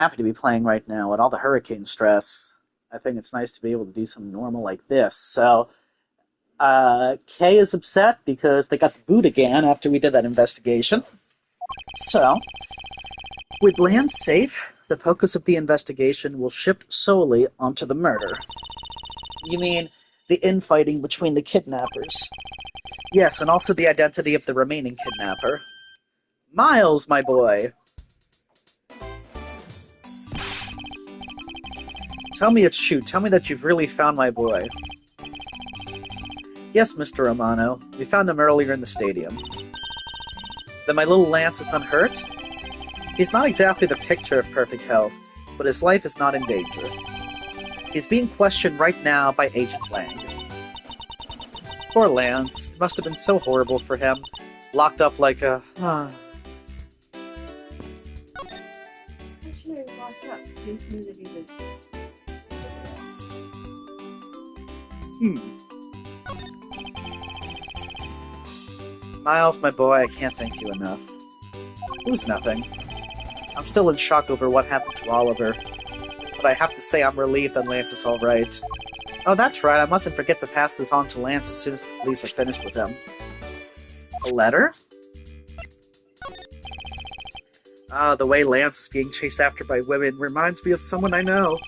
happy to be playing right now with all the hurricane stress. I think it's nice to be able to do something normal like this. So, Kay is upset because they got the boot again after we did that investigation. So, with land safe, the focus of the investigation will shift solely onto the murder. You mean the infighting between the kidnappers? Yes, and also the identity of the remaining kidnapper. Miles, my boy! Tell me it's true. Tell me that you've really found my boy. Yes, Mr. Romano. We found him earlier in the stadium. Then my little Lance is unhurt? He's not exactly the picture of perfect health, but his life is not in danger. He's being questioned right now by Agent Lang. Poor Lance. It must have been so horrible for him. Locked up like a... Why should I walk up? Please me to do this. Miles, my boy, I can't thank you enough. It was nothing. I'm still in shock over what happened to Oliver, but I have to say I'm relieved that Lance is alright. Oh, that's right, I mustn't forget to pass this on to Lance as soon as the police are finished with him. A letter? Ah, the way Lance is being chased after by women reminds me of someone I know.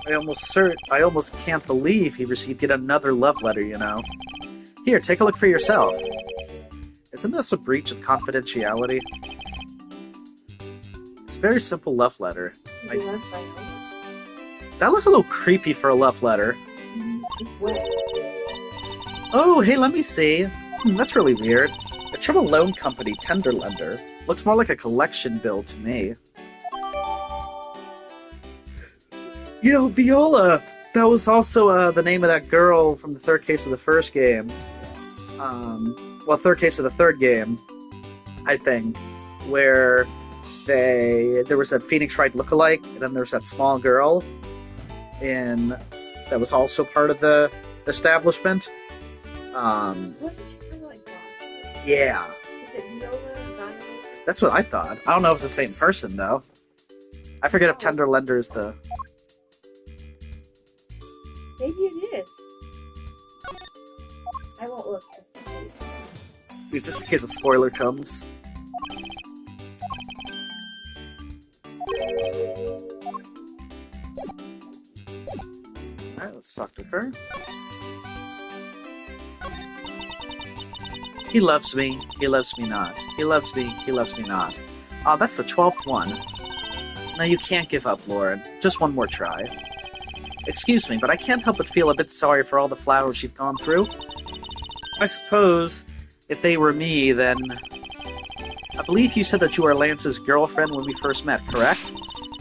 I almost can't believe he received yet another love letter, you know. Here, take a look for yourself. Isn't this a breach of confidentiality? It's a very simple love letter. That looks a little creepy for a love letter. Oh, hey, let me see. That's really weird. It's from a loan company, Tender Lender. Looks more like a collection bill to me. You know, Viola! That was also the name of that girl from the third case of the first game. Third case of the third game, I think, where there was that Phoenix Wright lookalike, and then there's that small girl that was also part of the establishment. Wasn't she kind of like God? Yeah. Is it Viola and Donna? That's what I thought. I don't know if it's the same person, though. I forget if Tender Lender is the... Maybe it is. I won't look just in case a spoiler comes. Alright, let's talk to her. He loves me not. He loves me not. Oh, that's the 12th one. No, you can't give up, Lauren. Just one more try. Excuse me, but I can't help but feel a bit sorry for all the flowers you've gone through. I suppose, if they were me, then... I believe you said that you were Lance's girlfriend when we first met, correct?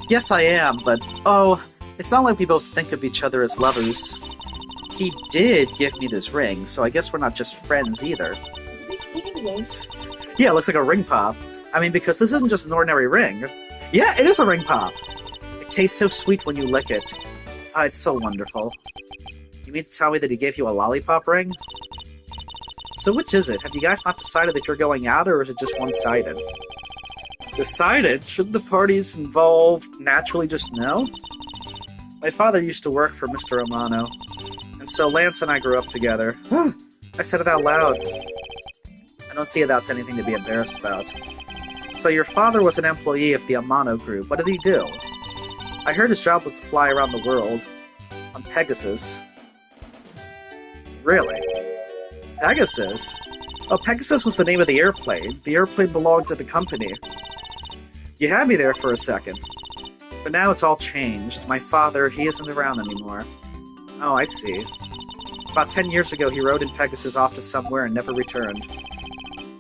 Yes, I am, but, oh, it's not like we both think of each other as lovers. He did give me this ring, so I guess we're not just friends either. Yeah, it looks like a ring pop. I mean, because this isn't just an ordinary ring. Yeah, it is a ring pop! It tastes so sweet when you lick it. Ah, it's so wonderful. You mean to tell me that he gave you a lollipop ring? So which is it? Have you guys not decided if you're going out, or is it just one-sided? Decided? Shouldn't the parties involved naturally just know? My father used to work for Mr. Romano, and so Lance and I grew up together. I said it out loud. I don't see how that's anything to be embarrassed about. So your father was an employee of the Amano Group. What did he do? I heard his job was to fly around the world. On Pegasus. Really? Pegasus? Oh, Pegasus was the name of the airplane. The airplane belonged to the company. You had me there for a second. But now it's all changed. My father, he isn't around anymore. Oh, I see. About 10 years ago, he rode in Pegasus off to somewhere and never returned.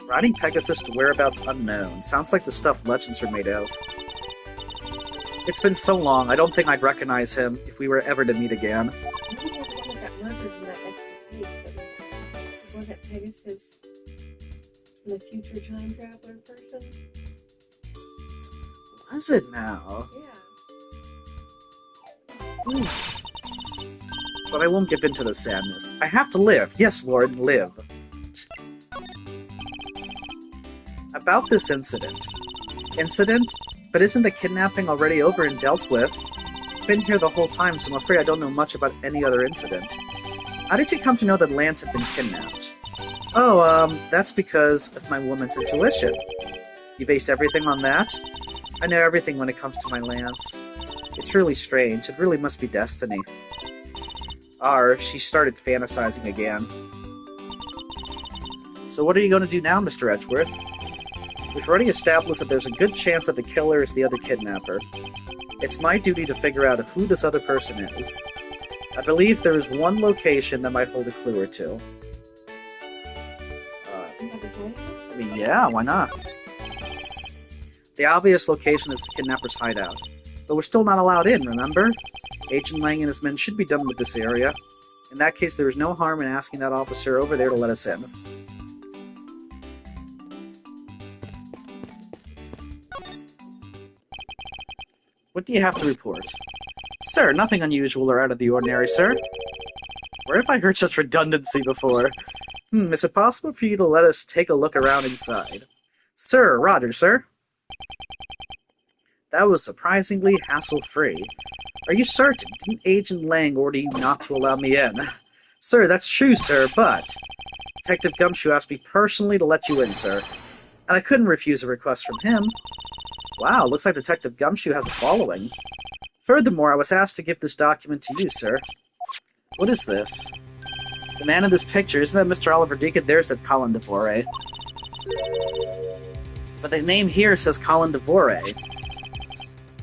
Riding Pegasus to whereabouts unknown. Sounds like the stuff legends are made of. It's been so long, I don't think I'd recognize him if we were ever to meet again. I was the one that got murdered in that extra case that we had. The one that Pegasus is the future time traveler person. Was it now? Yeah. Ooh. But I won't give in to the sadness. I have to live. Yes, Lord, live. About this incident. Incident? But isn't the kidnapping already over and dealt with? I've been here the whole time, so I'm afraid I don't know much about any other incident. How did you come to know that Lance had been kidnapped? Oh, that's because of my woman's intuition. You based everything on that? I know everything when it comes to my Lance. It's really strange. It really must be destiny. She started fantasizing again. So what are you going to do now, Mr. Edgeworth? We've already established that there's a good chance that the killer is the other kidnapper. It's my duty to figure out who this other person is. I believe there is one location that might hold a clue or two. I mean, yeah, why not? The obvious location is the kidnapper's hideout. But we're still not allowed in, remember? Agent Lang and his men should be done with this area. In that case, there is no harm in asking that officer over there to let us in. What do you have to report? Sir, nothing unusual or out of the ordinary, sir. Where have I heard such redundancy before? Is it possible for you to let us take a look around inside? Sir, Roger, sir. That was surprisingly hassle-free. Are you certain? Didn't Agent Lang order you not to allow me in? Sir, that's true, sir, but... Detective Gumshoe asked me personally to let you in, sir. And I couldn't refuse a request from him. Wow, looks like Detective Gumshoe has a following. Furthermore, I was asked to give this document to you, sir. What is this? The man in this picture, isn't that Mr. Oliver Deacon? There's that Colin Devore. But the name here says Colin Devore.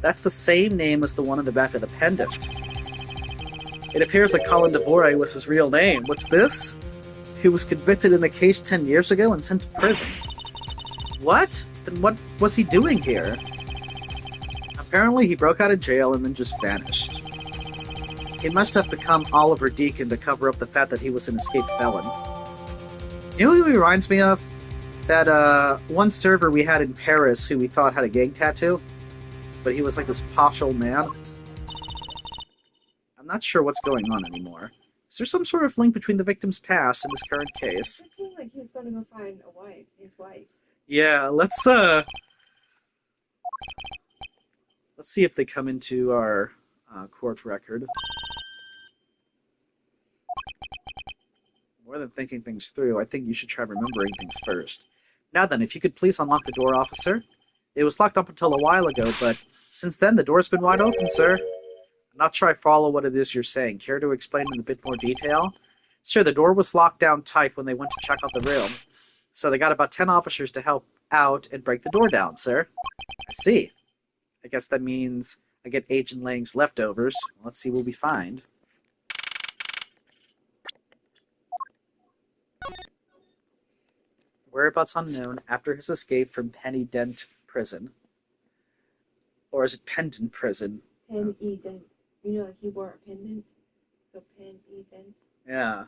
That's the same name as the one on the back of the pendant. It appears that Colin Devore was his real name. What's this? He was convicted in a case 10 years ago and sent to prison. What? Then what was he doing here? Apparently he broke out of jail and then just vanished. He must have become Oliver Deacon to cover up the fact that he was an escaped felon. You know who he reminds me of? That one server we had in Paris who we thought had a gang tattoo? But he was like this posh old man. I'm not sure what's going on anymore. Is there some sort of link between the victim's past and this current case? It seems like he was going to go find his wife. Yeah, let's see if they come into our court record. More than thinking things through, I think you should try remembering things first. Now then, if you could please unlock the door, officer. It was locked up until a while ago, but since then the door's been wide open, sir. I'm not sure I follow what it is you're saying. Care to explain in a bit more detail? Sir, the door was locked down tight when they went to check out the room. So they got about 10 officers to help out and break the door down, sir. I see. I guess that means I get Agent Lang's leftovers. Let's see what we find. Whereabouts unknown after his escape from Penny Dent Prison. Or is it Pendant Prison? Penny Dent. You know, like he wore a pendant? So Penny Dent. Yeah.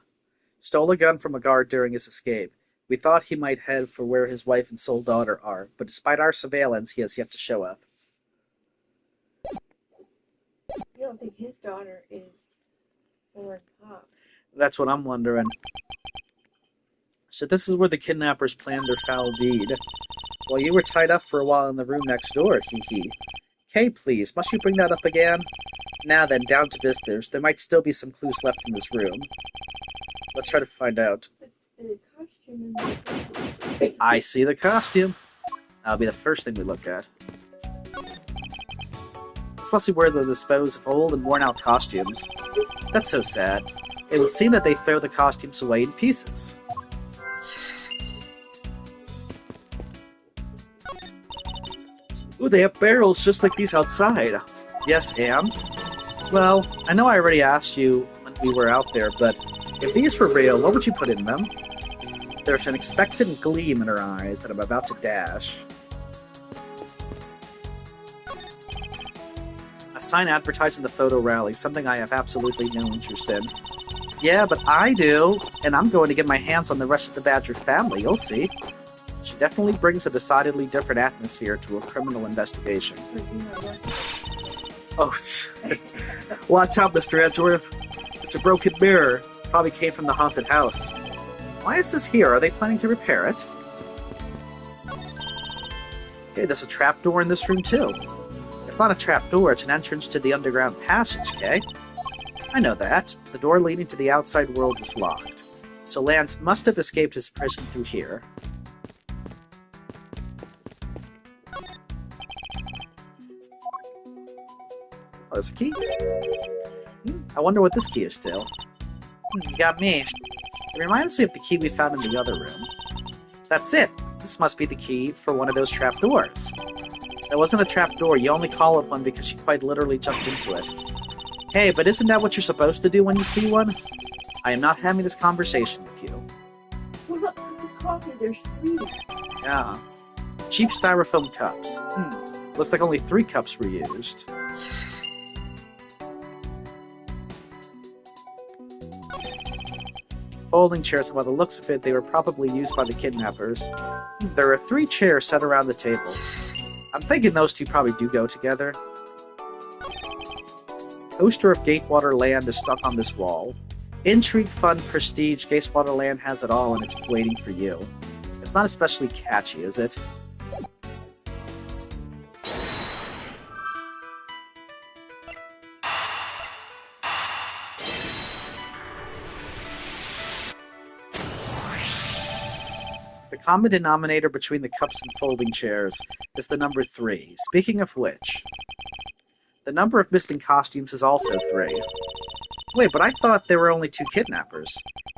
Stole a gun from a guard during his escape. We thought he might head for where his wife and sole daughter are, but despite our surveillance, he has yet to show up. You don't think his daughter is Lauren Pop? That's what I'm wondering. So this is where the kidnappers planned their foul deed. Well, you were tied up for a while in the room next door, hee-hee. Kay, please, must you bring that up again? Now then, down to business. There might still be some clues left in this room. Let's try to find out. The costume and I see the costume. That'll be the first thing we look at. It's mostly where they dispose of old and worn-out costumes. That's so sad. It would seem that they throw the costumes away in pieces. Ooh, they have barrels just like these outside. Yes, and? Well, I know I already asked you when we were out there, but if these were real, what would you put in them? There's an expectant gleam in her eyes that I'm about to dash. A sign advertising the photo rally, something I have absolutely no interest in. Yeah, but I do, and I'm going to get my hands on the rest of the Badger family, you'll see. She definitely brings a decidedly different atmosphere to a criminal investigation. Oh, watch out, Mr. Edgeworth. It's a broken mirror. Probably came from the haunted house. Why is this here? Are they planning to repair it? Okay, there's a trapdoor in this room too. It's not a trapdoor, it's an entrance to the underground passage, okay? I know that. The door leading to the outside world was locked. So Lance must have escaped his prison through here. Oh, there's a key? I wonder what this key is still. You got me. It reminds me of the key we found in the other room. That's it. This must be the key for one of those trapdoors. That wasn't a trapdoor, you only call it one because she quite literally jumped into it. Hey, but isn't that what you're supposed to do when you see one? I am not having this conversation with you. So look, there's a coffee. There's 3. Yeah. Cheap styrofoam cups. Looks like only 3 cups were used. Folding chairs, and by the looks of it, they were probably used by the kidnappers. There are 3 chairs set around the table. I'm thinking those 2 probably do go together. Poster of Gatewater Land is stuck on this wall. Intrigue, fun, prestige, Gatewater Land has it all and it's waiting for you. It's not especially catchy, is it? The common denominator between the cups and folding chairs is the number 3. Speaking of which, the number of missing costumes is also 3. Wait, but I thought there were only 2 kidnappers.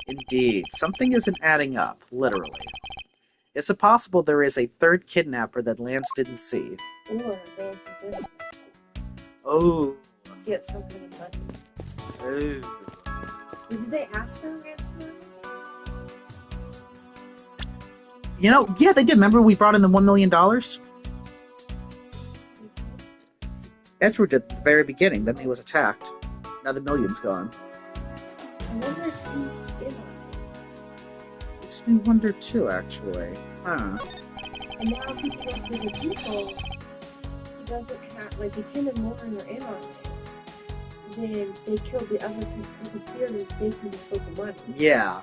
Indeed, something isn't adding up, literally. Is it possible there is a 3rd kidnapper that Lance didn't see? Or Lance is in it. Oh. Get something in money. Oh. Did they ask for a ransom? You know, yeah, they did. Remember we brought in the $1 million? Edgeworth did at the very beginning, then he was attacked. Now the million's gone. I wonder if he's in on it. Makes me wonder too, actually. Huh. And now if he kills the people, he doesn't have, like, if him and Lauren are in on it, then they killed the other conspirators, they can just get the money. Yeah.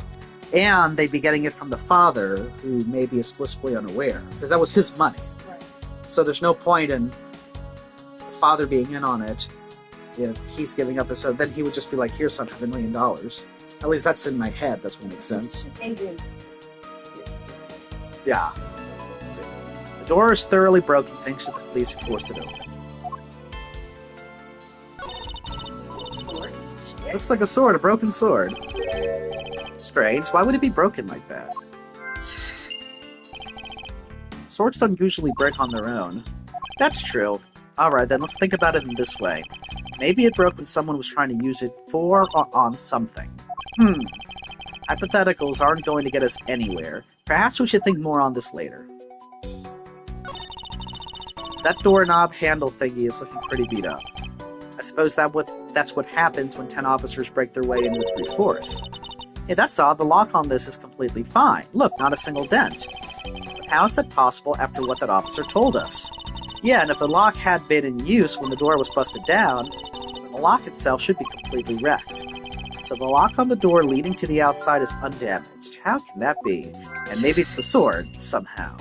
And they'd be getting it from the father, who may be explicitly unaware, because that was his money. Right. So there's no point in the father being in on it if he's giving up his own. Then he would just be like, "Here, son, have $1 million." At least that's in my head. That's what makes sense. It's Adrian's. Yeah. Let's see. The door is thoroughly broken thanks to the police who forced it open. Sword. Shit. Looks like a sword, a broken sword. Strange. Why would it be broken like that? Swords don't usually break on their own. That's true. Alright, then let's think about it in this way. Maybe it broke when someone was trying to use it for or on something. Hypotheticals aren't going to get us anywhere. Perhaps we should think more on this later. That doorknob handle thingy is looking pretty beat up. I suppose that's what happens when 10 officers break their way in with brute force. Hey, that's odd. The lock on this is completely fine. Look, not a single dent. But how is that possible after what that officer told us? Yeah, and if the lock had been in use when the door was busted down, then the lock itself should be completely wrecked. So the lock on the door leading to the outside is undamaged. How can that be? And maybe it's the sword, somehow.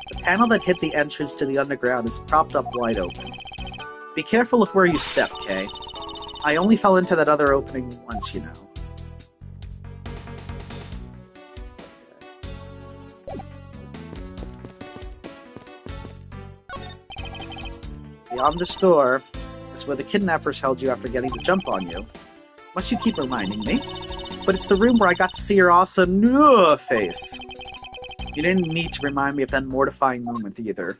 The panel that hit the entrance to the underground is propped up wide open. Be careful of where you step, Kay. I only fell into that other opening once, you know. Beyond this door is where the kidnappers held you after getting the jump on you. Must you keep reminding me? But it's the room where I got to see your awesome face. You didn't need to remind me of that mortifying moment either.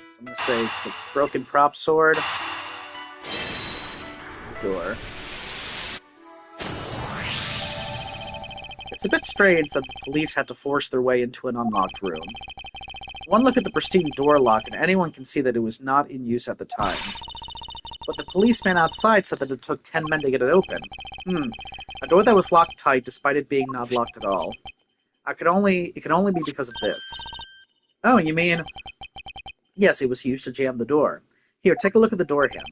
So I'm gonna say it's the broken prop sword. Door. It's a bit strange that the police had to force their way into an unlocked room. One look at the pristine door lock and anyone can see that it was not in use at the time. But the policeman outside said that it took 10 men to get it open. A door that was locked tight despite it being not locked at all. It could only be because of this. Oh, you mean... Yes, it was used to jam the door. Here, take a look at the door handle.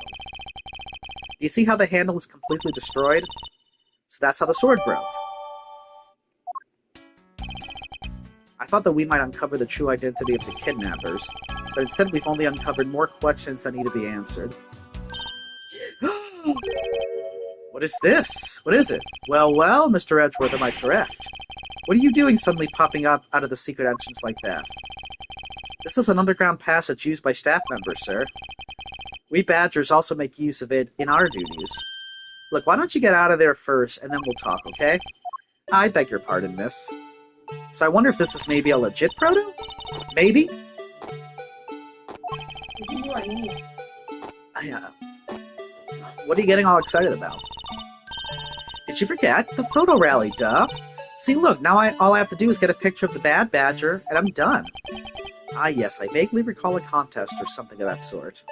You see how the handle is completely destroyed? So that's how the sword broke. I thought that we might uncover the true identity of the kidnappers, but instead we've only uncovered more questions that need to be answered. What is this? What is it? Well, well, Mr. Edgeworth, am I correct? What are you doing suddenly popping up out of the secret entrance like that? This is an underground passage used by staff members, sir. We Badgers also make use of it in our duties. Look, why don't you get out of there first, and then we'll talk, okay? I beg your pardon, miss. So I wonder if this is maybe a legit proto? Maybe? What are you getting all excited about? Did you forget? The photo rally, duh! See, look, now all I have to do is get a picture of the Bad Badger, and I'm done. Ah, yes, I vaguely recall a contest or something of that sort.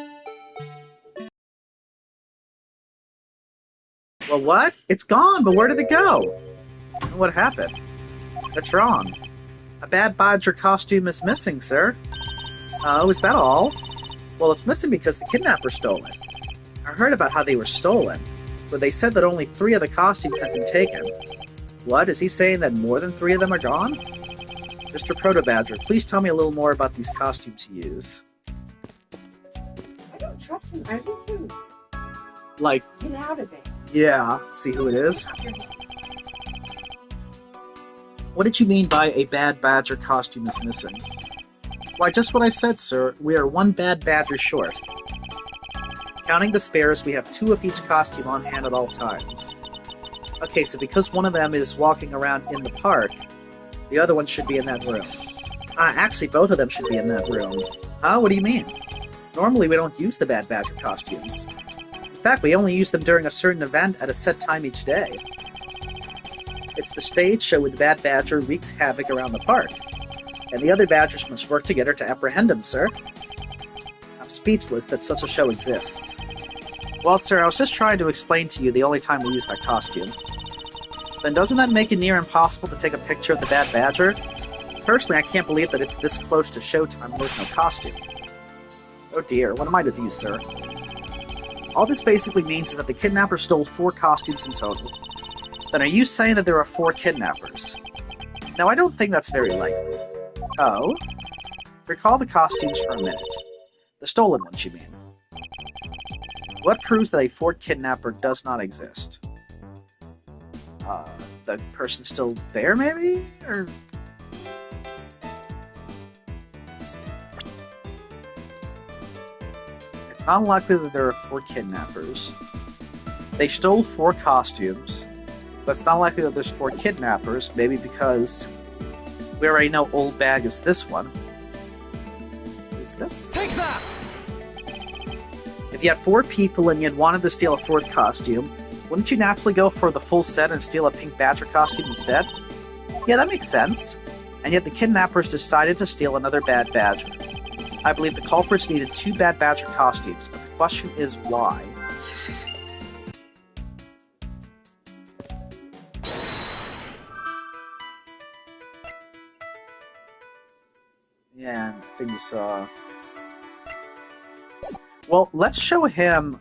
Well, what? It's gone, but where did it go? What happened? That's wrong. A Bad Badger costume is missing, sir. Oh, is that all? Well, it's missing because the kidnapper stole it. I heard about how they were stolen, but they said that only 3 of the costumes had been taken. What? Is he saying that more than 3 of them are gone? Mr. Proto-Badger, please tell me a little more about these costumes you use. I don't trust him. I think him. Like, Get out of it. yeah, see who it is? What did you mean by a Bad Badger costume is missing? Why, just what I said, sir. We are 1 Bad Badger short. Counting the spares, we have 2 of each costume on hand at all times. Okay, so because one of them is walking around in the park, the other one should be in that room. Actually, both of them should be in that room. Huh? What do you mean? Normally, we don't use the Bad Badger costumes. In fact, we only use them during a certain event at a set time each day. It's the stage show where the Bad Badger wreaks havoc around the park, and the other Badgers must work together to apprehend him, sir. I'm speechless that such a show exists. Well, sir, I was just trying to explain to you the only time we use that costume. Then doesn't that make it near impossible to take a picture of the Bad Badger? Personally, I can't believe that it's this close to showtime and there's no costume. Oh dear, what am I to do, sir? All this basically means is that the kidnapper stole 4 costumes in total. Then are you saying that there are 4 kidnappers? Now, I don't think that's very likely. Oh? Recall the costumes for a minute. The stolen ones, you mean? What proves that a 4th kidnapper does not exist? The person's still there, maybe? Or... It's not likely that there are 4 kidnappers. They stole 4 costumes, but it's not likely that there's 4 kidnappers, maybe because we already know Old Bag is this one. What is this? Take that! If you had 4 people and you had wanted to steal a 4th costume, wouldn't you naturally go for the full set and steal a Pink Badger costume instead? Yeah, that makes sense. And yet the kidnappers decided to steal another Bad Badger. I believe the culprits needed 2 Bad Badger costumes, but the question is why? Yeah, I think we saw... Well, let's show him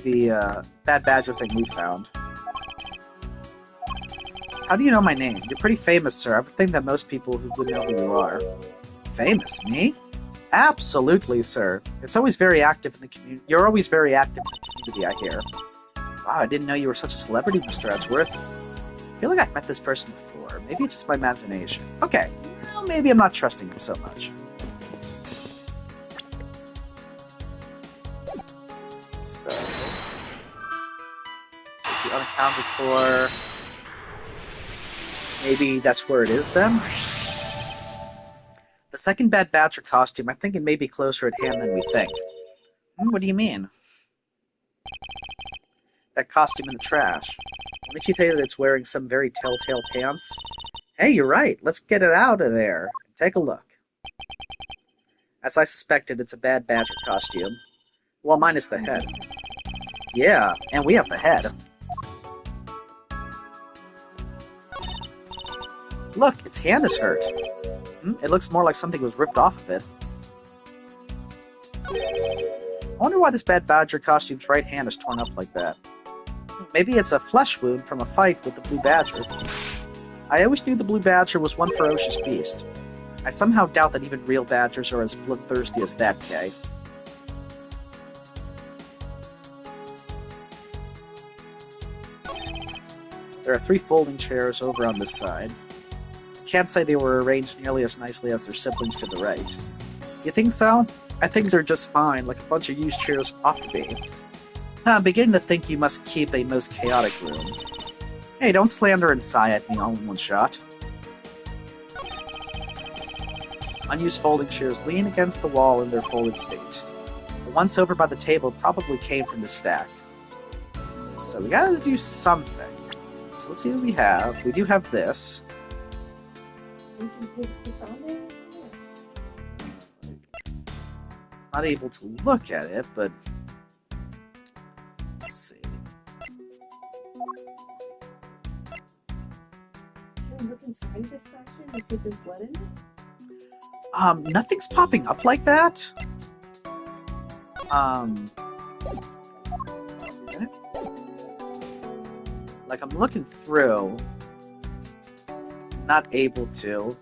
the Bad Badger thing we found. How do you know my name? You're pretty famous, sir. I would think that most people who would know who you are. Famous? Me? Absolutely, sir. It's always very active in the community. You're always very active in the community, I hear. Wow, I didn't know you were such a celebrity, Mr. Edgeworth. I feel like I've met this person before. Maybe it's just my imagination. Okay, well, maybe I'm not trusting him so much. So... is he unaccounted for? Maybe that's where it is, then? The second Bad Badger costume, I think it may be closer at hand than we think. What do you mean? That costume in the trash. Didn't you tell you that it's wearing some very telltale pants? Hey, you're right. Let's get it out of there. Take a look. As I suspected, it's a Bad Badger costume. Well, minus the head. Yeah, and we have the head. Look, its hand is hurt. It looks more like something was ripped off of it. wonder why this bad badger costume's right hand is torn up like that. Maybe it's a flesh wound from a fight with the blue badger. I always knew the blue badger was one ferocious beast. I somehow doubt that even real badgers are as bloodthirsty as that, Kay. There are 3 folding chairs over on this side. Can't say they were arranged nearly as nicely as their siblings to the right. You think so? I think they're just fine, like a bunch of used chairs ought to be. I'm beginning to think you must keep a most chaotic room. Hey, don't slander and sigh at me all in one shot. Unused folding chairs lean against the wall in their folded state. The ones over by the table probably came from the stack. So we gotta do something. So let's see what we have. We do have this. Not able to look at it, but let's see. Can I look inside this costume and see if there's blood in it? Nothing's popping up like that. Like I'm looking through, not able to.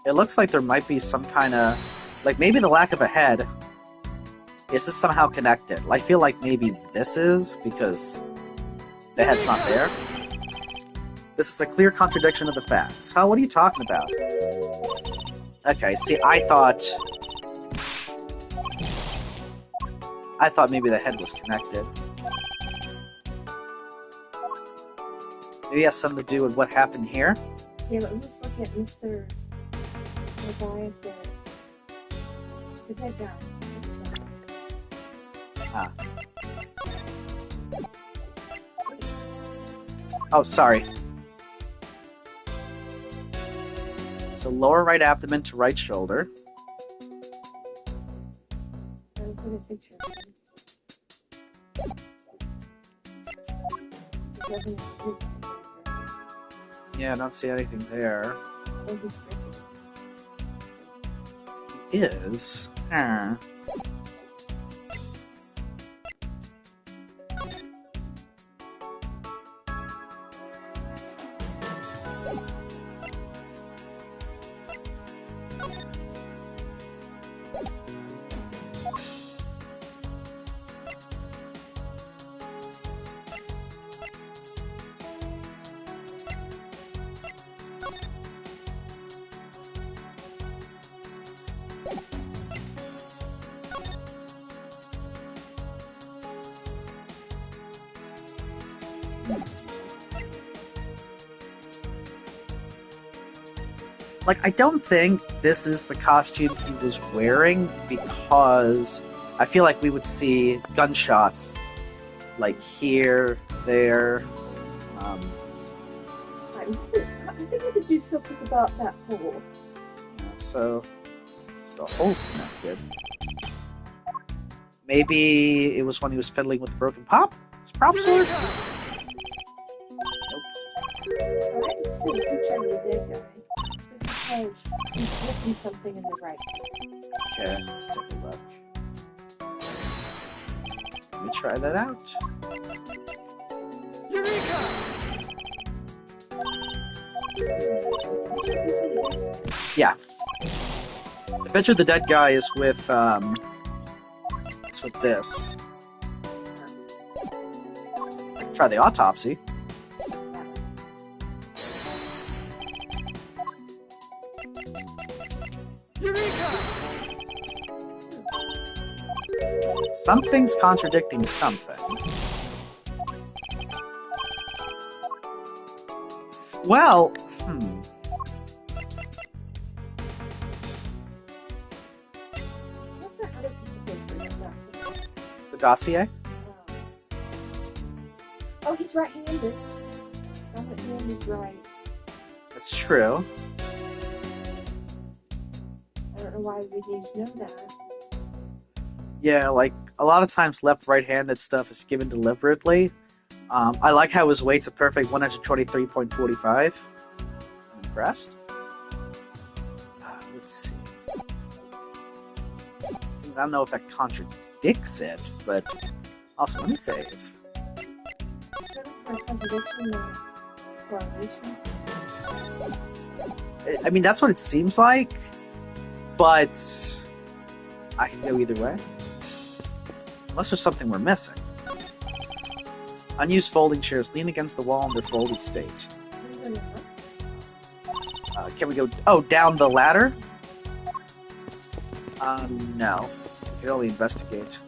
It looks like there might be some kind of, like maybe the lack of a head. Is this somehow connected? I feel like maybe this is, because the head's not there. This is a clear contradiction of the facts. Huh? What are you talking about? Okay, see, I thought maybe the head was connected. Maybe it has something to do with what happened here? Yeah, but let's look at Mr. the guy up there. The dead guy. Ah. Oh, sorry. So lower right abdomen to right shoulder. I was in a picture. Yeah, I don't see anything there. Oh, he's creepy. He is. Huh. Like, I don't think this is the costume he was wearing, because I feel like we would see gunshots, like, here, there. I think we could do something about that hole. So, is the hole connected? Maybe it was when he was fiddling with the broken pop? His prop sword? I can see a picture of the dead guy. Just because he's looking something in the right. Okay, let's take a look. Let me try that out. Yeah. The picture of the dead guy is with, it's with this. Try the autopsy. Something's contradicting something. Well, What's that other piece of paper that's not here? The dossier? Oh, he's right-handed. Right hand is right. That's true. I don't know why we need to know that. Yeah, like, a lot of times left-right-handed stuff is given deliberately. I like how his weight's a perfect 123.45. I'm impressed. Let's see. I don't know if that contradicts it, but also, let me save. Sort of for contradiction or correlation. I mean, that's what it seems like, but I can go either way. Unless there's something we're missing. Unused folding chairs lean against the wall in their folded state. Can we go... Oh, down the ladder? No. We can only investigate.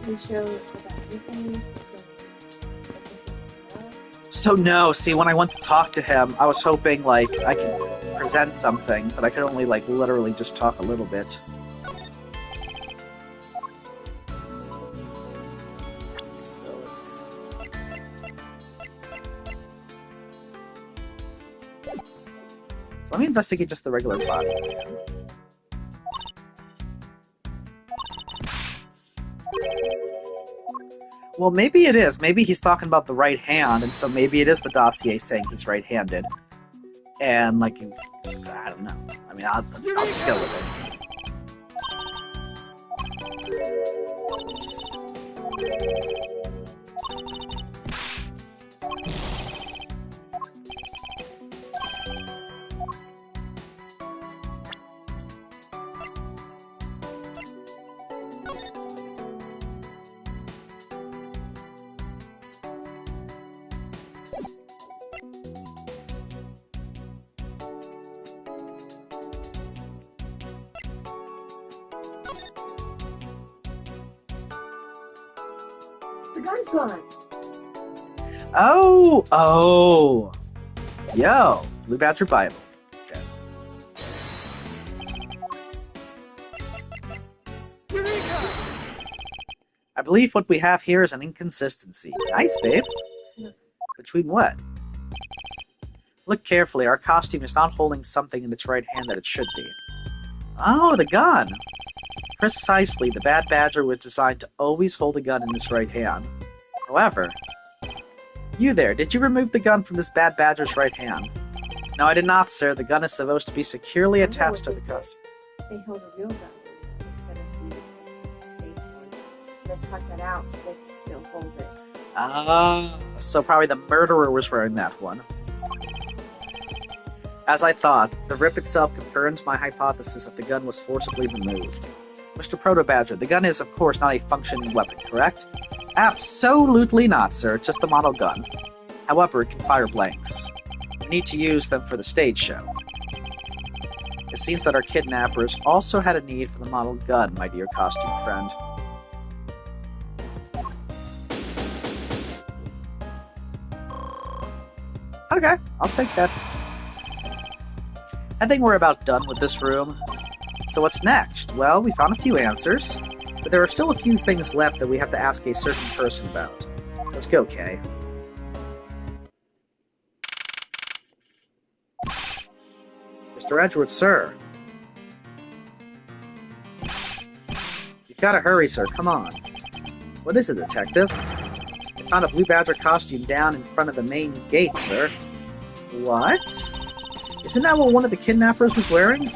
You show about things. So no, see, when I went to talk to him, I was hoping, like, I could present something, but I could only, like, literally just talk a little bit. So let's... So let me investigate just the regular body. Well, maybe it is. Maybe he's talking about the right hand, and so maybe it is the dossier saying he's right-handed. And, like, I don't know. I mean, I'll just go with it. Oops. The gun's gone. Oh! Yo, Blue Badger Bible. Okay. I believe what we have here is an inconsistency. Nice, babe. Between what? Look carefully. Our costume is not holding something in its right hand that it should be. Oh, the gun! Precisely, the Bad Badger was designed to always hold a gun in his right hand. However, you there, did you remove the gun from this Bad Badger's right hand? No, I did not, sir. The gun is supposed to be securely attached to the costume. They held a real gun instead of the fake one. So they cut that out so they could still hold it. Ah, so probably the murderer was wearing that one. As I thought, the rip itself confirms my hypothesis that the gun was forcibly removed. Mr. Proto-Badger, the gun is, of course, not a functioning weapon, correct? Absolutely not, sir. Just a model gun. However, it can fire blanks. We need to use them for the stage show. It seems that our kidnappers also had a need for the model gun, my dear costume friend. Okay, I'll take that. I think we're about done with this room. So what's next? Well, we found a few answers, but there are still a few things left that we have to ask a certain person about. Let's go, Kay. Mr. Edgeworth, sir. You've got to hurry, sir. Come on. What is it, detective? I found a Blue Badger costume down in front of the main gate, sir. What? Isn't that what one of the kidnappers was wearing?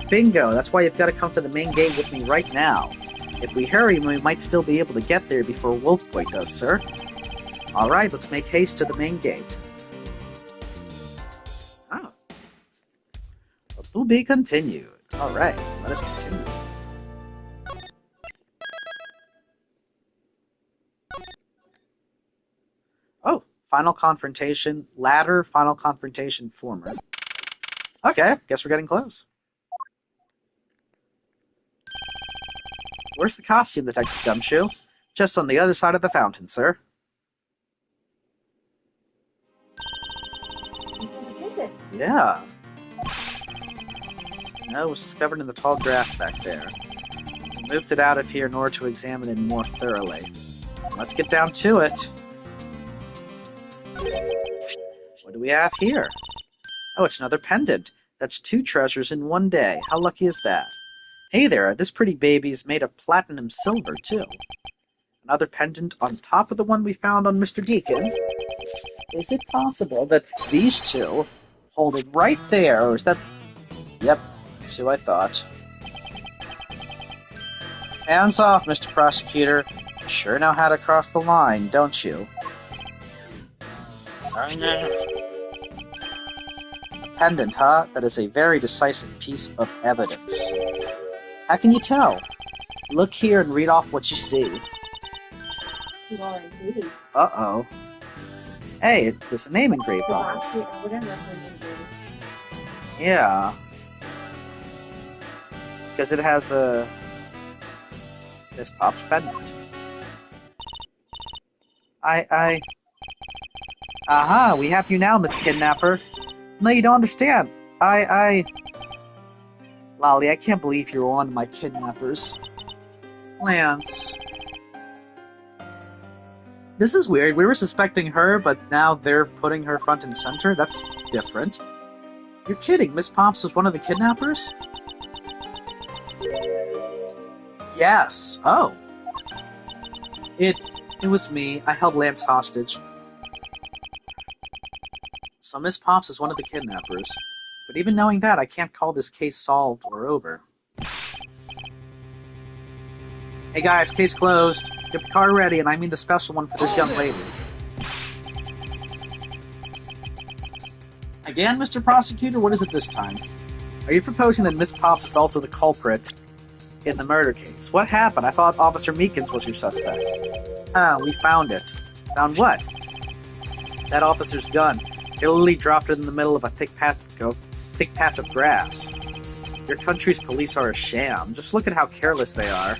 Bingo, that's why you've got to come to the main gate with me right now. If we hurry, we might still be able to get there before Wolfboy does, sir. Alright, let's make haste to the main gate. Oh. To be continued. Alright, let us continue. Oh, final confrontation, ladder, final confrontation, former. Okay, guess we're getting close. Where's the costume, Detective Gumshoe? Just on the other side of the fountain, sir. Yeah. No, it was discovered in the tall grass back there. We moved it out of here in order to examine it more thoroughly. Let's get down to it. What do we have here? Oh, it's another pendant. That's 2 treasures in one day. How lucky is that? Hey there, this pretty baby is made of platinum silver, too. Another pendant on top of the one we found on Mr. Deacon. Is it possible that these two hold it right there, or is that... Yep, That's who I thought. Hands off, Mr. Prosecutor. You sure know how to cross the line, don't you? Pendant, huh? That is a very decisive piece of evidence. How can you tell? Look here and read off what you see. You are indeed. Uh-oh. Hey, there's a name engraved on it. Whatever her name is. Yeah. Because it has a... This Pop's pendant. Aha, we have you now, Miss Kidnapper. No, you don't understand. Lolly, I can't believe you're one of my kidnappers. Lance. This is weird. We were suspecting her, but now they're putting her front and center? That's different. You're kidding. Miss Pops was one of the kidnappers? Yes. Oh. It was me. I held Lance hostage. So Miss Pops is one of the kidnappers. But even knowing that, I can't call this case solved or over. Hey guys, case closed. Get the car ready, and I mean the special one for this young lady. Again, Mr. Prosecutor, what is it this time? Are you proposing that Miss Pops is also the culprit in the murder case? What happened? I thought Officer Meekins was your suspect. We found it. Found what? That officer's gun. They literally dropped it in the middle of a thick patch of grass. Your country's police are a sham. Just look at how careless they are.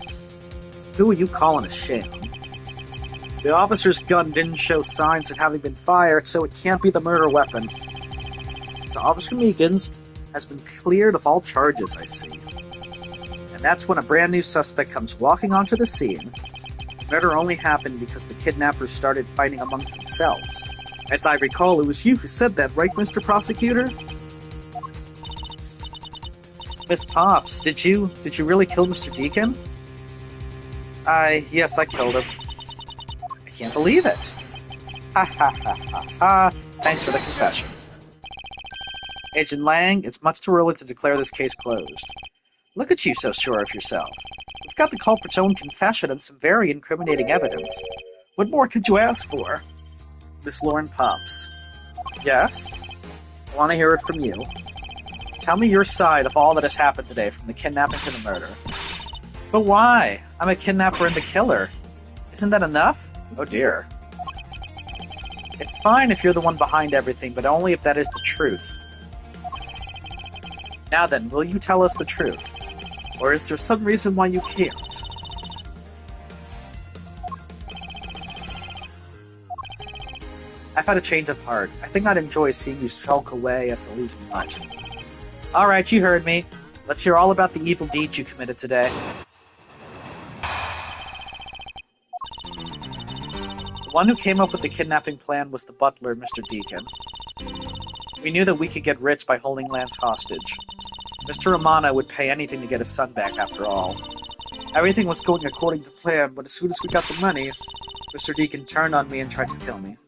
Who are you calling a sham? The officer's gun didn't show signs of having been fired, so it can't be the murder weapon. So Officer Meekins has been cleared of all charges, I see. And that's when a brand new suspect comes walking onto the scene. Murder only happened because the kidnappers started fighting amongst themselves. As I recall, it was you who said that, right, Mr. Prosecutor? Miss Pops, did you really kill Mr. Deacon? Yes, I killed him. I can't believe it. Ha ha ha ha ha. Thanks for the confession. Agent Lang, it's much too early to declare this case closed. Look at you so sure of yourself. We've got the culprit's own confession and some very incriminating evidence. What more could you ask for? Miss Lauren Pops. Yes? I want to hear it from you. Tell me your side of all that has happened today, from the kidnapping to the murder. But why? I'm a kidnapper and the killer. Isn't that enough? Oh dear. It's fine if you're the one behind everything, but only if that is the truth. Now then, will you tell us the truth? Or is there some reason why you can't? I've had a change of heart. I think I'd enjoy seeing you sulk away as the least mutt. Alright, you heard me. Let's hear all about the evil deeds you committed today. The one who came up with the kidnapping plan was the butler, Mr. Deacon. We knew that we could get rich by holding Lance hostage. Mr. Romano would pay anything to get his son back, after all. Everything was going according to plan, but as soon as we got the money, Mr. Deacon turned on me and tried to kill me.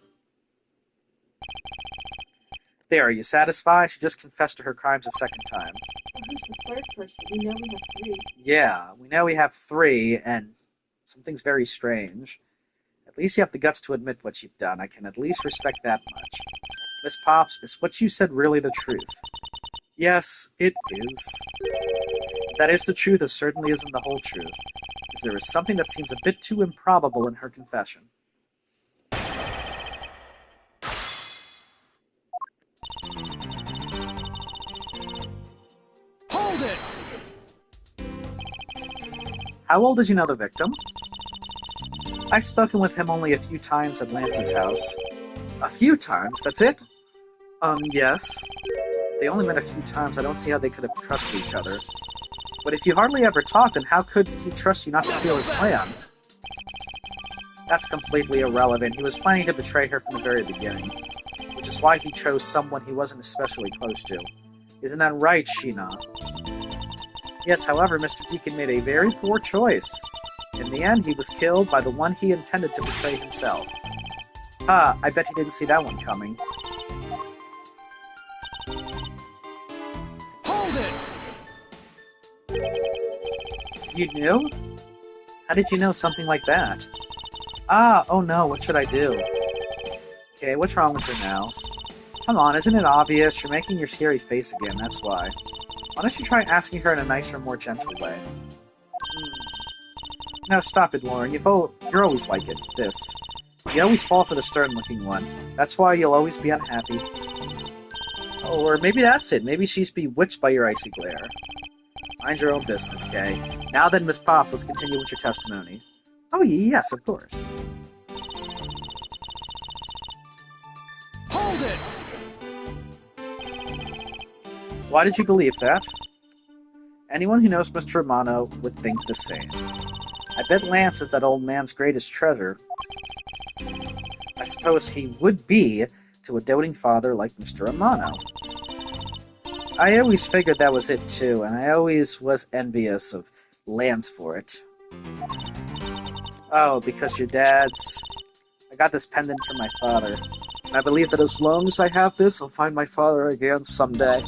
There, are you satisfied? She just confessed to her crimes a second time. Well, who's the third person? We know we have three. Yeah, we know we have three, and something's very strange. At least you have the guts to admit what you've done. I can at least respect that much. Miss Pops, is what you said really the truth? Yes, it is. If that is the truth, it certainly isn't the whole truth, because there is something that seems a bit too improbable in her confession. Hold it! How old is you know the victim? I've spoken with him only a few times at Lance's house. A few times? That's it? Yes. If they only met a few times, I don't see how they could have trusted each other. But if you hardly ever talk, then how could he trust you not to steal his plan? That's completely irrelevant. He was planning to betray her from the very beginning, which is why he chose someone he wasn't especially close to. Isn't that right, Shi-na? Yes, however, Mr. Deacon made a very poor choice. In the end, he was killed by the one he intended to betray himself. I bet he didn't see that one coming. Hold it! You knew? How did you know something like that? Ah, oh no, what should I do? Okay, what's wrong with her now? Come on, isn't it obvious? You're making your scary face again, that's why. Why don't you try asking her in a nicer, more gentle way? No, stop it, Lauren. You're always like it. This. You always fall for the stern-looking one. That's why you'll always be unhappy. Oh, or maybe that's it. Maybe she's bewitched by your icy glare. Mind your own business, Kay. Now then, Miss Pops, let's continue with your testimony. Oh, yes, of course. Hold it! Why did you believe that? Anyone who knows Mr. Romano would think the same. I bet Lance is that old man's greatest treasure. I suppose he would be to a doting father like Mr. Romano. I always figured that was it too, and I always was envious of Lance for it. Oh, because your dad's... I got this pendant from my father, and I believe that as long as I have this, I'll find my father again someday.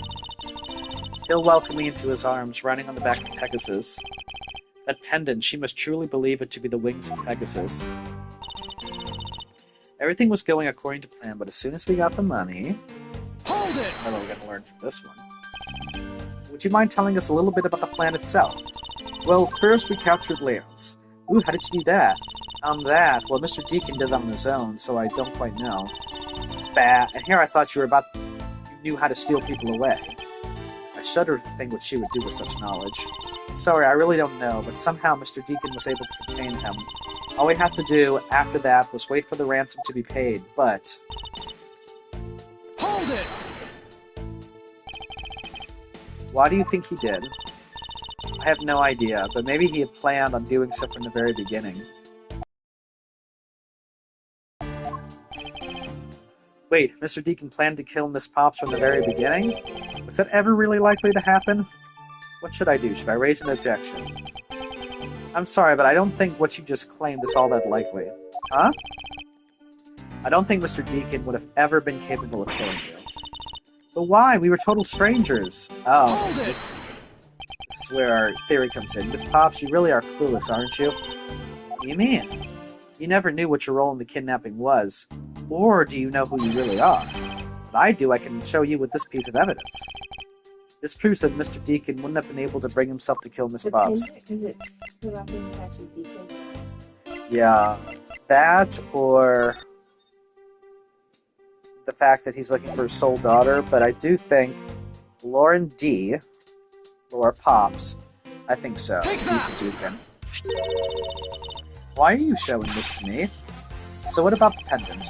He'll welcome me into his arms, riding on the back of Pegasus. That pendant, she must truly believe it to be the wings of Pegasus. Everything was going according to plan, but as soon as we got the money... Hold it! What are we going to learn from this one? Would you mind telling us a little bit about the plan itself? Well, first we captured Lance. Ooh, how did you do that? Well, Mr. Deacon did it on his own, so I don't quite know. Bah, and here I thought you knew how to steal people away. I shudder to think what she would do with such knowledge. Sorry, I really don't know, but somehow Mr. Deacon was able to contain him. All we had to do after that was wait for the ransom to be paid, but... Hold it! Why do you think he did? I have no idea, but maybe he had planned on doing so from the very beginning. Wait, Mr. Deacon planned to kill Miss Pops from the very beginning? Was that ever really likely to happen? What should I do? Should I raise an objection? I'm sorry, but I don't think what you just claimed is all that likely. Huh? I don't think Mr. Deacon would have ever been capable of killing you. But why? We were total strangers. Oh, this is where our theory comes in. Miss Pops, you really are clueless, aren't you? What do you mean? You never knew what your role in the kidnapping was. Or do you know who you really are? If I do, I can show you with this piece of evidence. This proves that Mr. Deacon wouldn't have been able to bring himself to kill Miss Pops. Because the weapon is actually Deacon. Yeah, that or the fact that he's looking for his sole daughter, but I do think Lauren D. Laura Pops, I think so. Deacon. Why are you showing this to me? So what about the pendant?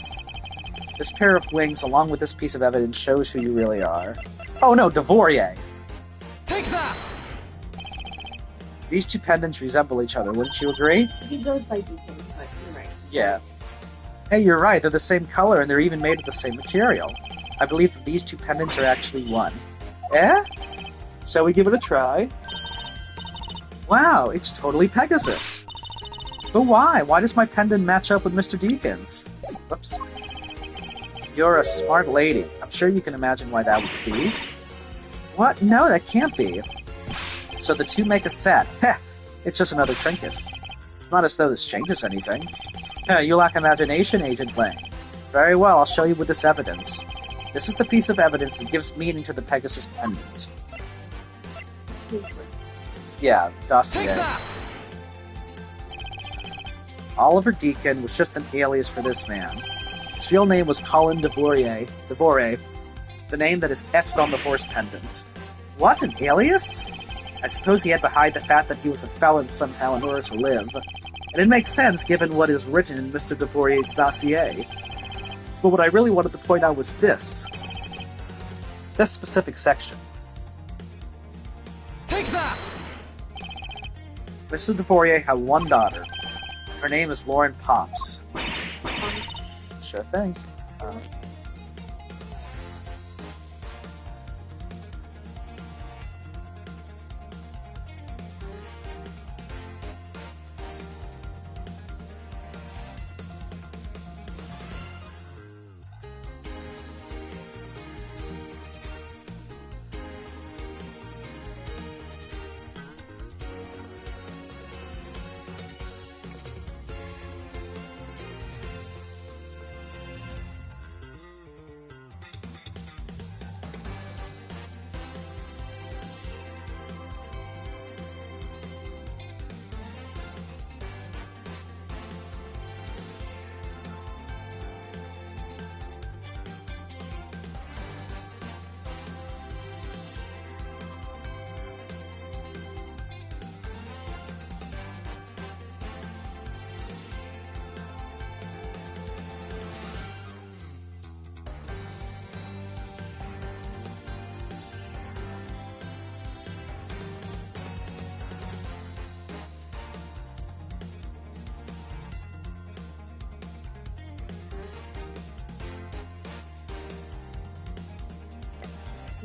This pair of wings, along with this piece of evidence, shows who you really are. Oh no, Devorier! Take that! These two pendants resemble each other, wouldn't you agree? He goes by Deacon, but you're right. Yeah. Hey, you're right, they're the same color and they're even made of the same material. I believe that these two pendants are actually one. Eh? Shall we give it a try? Wow, it's totally Pegasus! But why? Why does my pendant match up with Mr. Deacon's? Whoops. You're a smart lady. I'm sure you can imagine why that would be. What? No, that can't be. So the two make a set. Heh! It's just another trinket. It's not as though this changes anything. Heh, you lack imagination, Agent Lang. Very well, I'll show you with this evidence. This is the piece of evidence that gives meaning to the Pegasus pendant. Yeah, dossier. Oliver Deacon was just an alias for this man. His real name was Colin Devorier, the name that is etched on the horse pendant. What, an alias? I suppose he had to hide the fact that he was a felon somehow in order to live. And it makes sense given what is written in Mr. Devorier's dossier. But what I really wanted to point out was this. This specific section. Take that! Mr. Devorier had one daughter. Her name is Lauren Pops. Sure thing.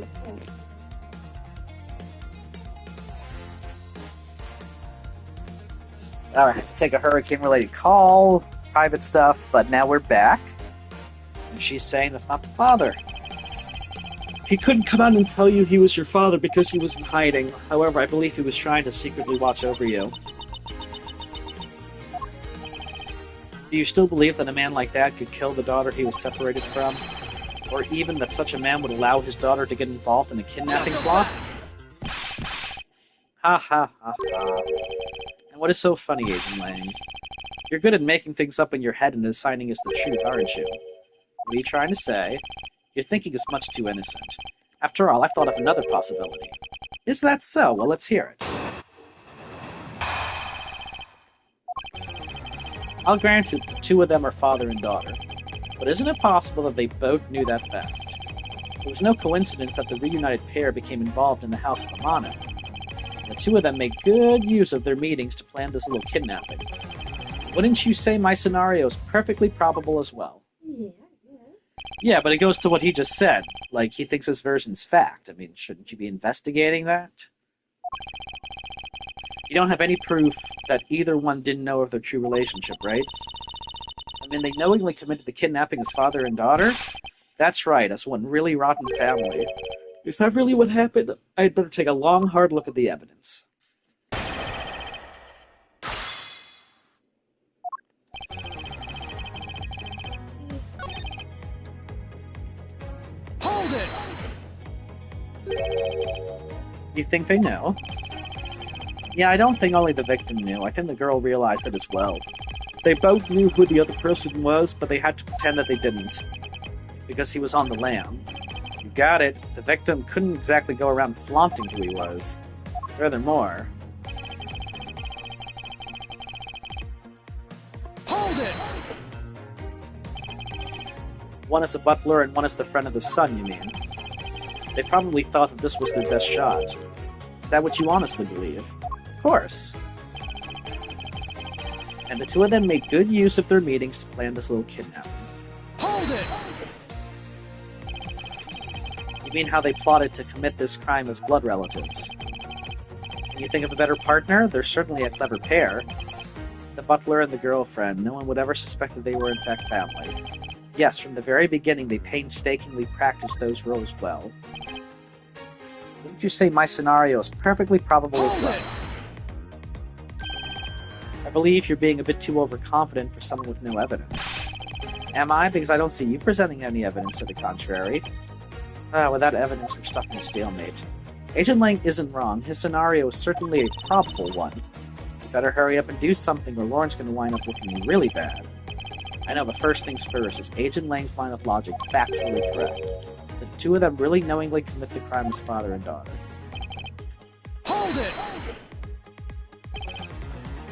his head. Alright, to take a hurricane-related call, private stuff, but now we're back. And she's saying that's not the father. He couldn't come out and tell you he was your father because he was in hiding. However, I believe he was trying to secretly watch over you. Do you still believe that a man like that could kill the daughter he was separated from? Or even that such a man would allow his daughter to get involved in a kidnapping plot? Ha ha ha ha. And what is so funny, Agent Lang? You're good at making things up in your head and assigning us the truth, aren't you? What are you trying to say? Your thinking is much too innocent. After all, I've thought of another possibility. Is that so? Well, let's hear it. I'll grant you the two of them are father and daughter, but isn't it possible that they both knew that fact? It was no coincidence that the reunited pair became involved in the House of Amano. The two of them made good use of their meetings to plan this little kidnapping. Wouldn't you say my scenario is perfectly probable as well? Yeah. Yeah, but it goes to what he just said. Like, he thinks his version's fact. I mean, shouldn't you be investigating that? You don't have any proof that either one didn't know of their true relationship, right? I mean, they knowingly committed the kidnapping as father and daughter? That's right, as one really rotten family. Is that really what happened? I'd better take a long, hard look at the evidence. Hold it! You think they know? Yeah, I don't think only the victim knew. I think the girl realized it as well. They both knew who the other person was, but they had to pretend that they didn't. Because he was on the lam. You got it. The victim couldn't exactly go around flaunting who he was. Furthermore... Hold it! One is a butler and one is the friend of the son, you mean? They probably thought that this was their best shot. Is that what you honestly believe? Of course. And the two of them made good use of their meetings to plan this little kidnapping. Hold it! You mean how they plotted to commit this crime as blood relatives? Can you think of a better partner? They're certainly a clever pair. The butler and the girlfriend, no one would ever suspect that they were in fact family. Yes, from the very beginning they painstakingly practiced those roles well. Wouldn't you say my scenario is perfectly probable as well? I believe you're being a bit too overconfident for someone with no evidence. Am I? Because I don't see you presenting any evidence to the contrary. Without evidence, we're stuck in a stalemate. Agent Lang isn't wrong. His scenario is certainly a probable one. You better hurry up and do something or Lauren's going to wind up looking really bad. I know, but first things first, is Agent Lang's line of logic factually correct? The two of them really knowingly commit the crime as father and daughter. Hold it!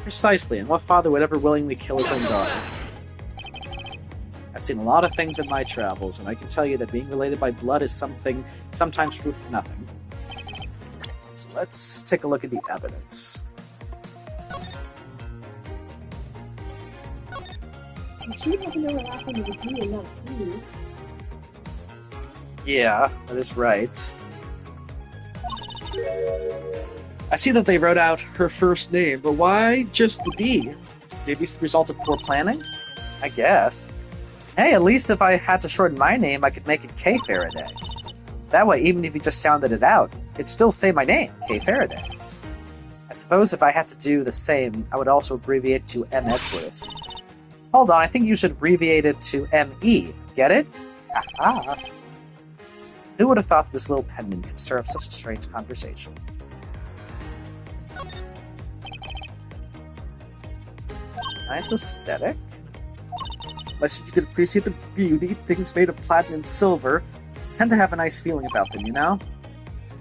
Precisely, and what father would ever willingly kill his own daughter? I've seen a lot of things in my travels, and I can tell you that being related by blood is something sometimes proof of nothing. So let's take a look at the evidence. She had to know her last name was a D and not a P. Yeah, that is right. I see that they wrote out her first name, but why just the D? Maybe it's the result of poor planning? I guess. Hey, at least if I had to shorten my name, I could make it K. Faraday. That way, even if you just sounded it out, it'd still say my name, K. Faraday. I suppose if I had to do the same, I would also abbreviate to M. Edgeworth. Hold on, I think you should abbreviate it to M.E. Get it? Aha! Who would have thought that this little pendant could stir up such a strange conversation? Nice aesthetic. Unless you could appreciate the beauty, things made of platinum and silver tend to have a nice feeling about them, you know?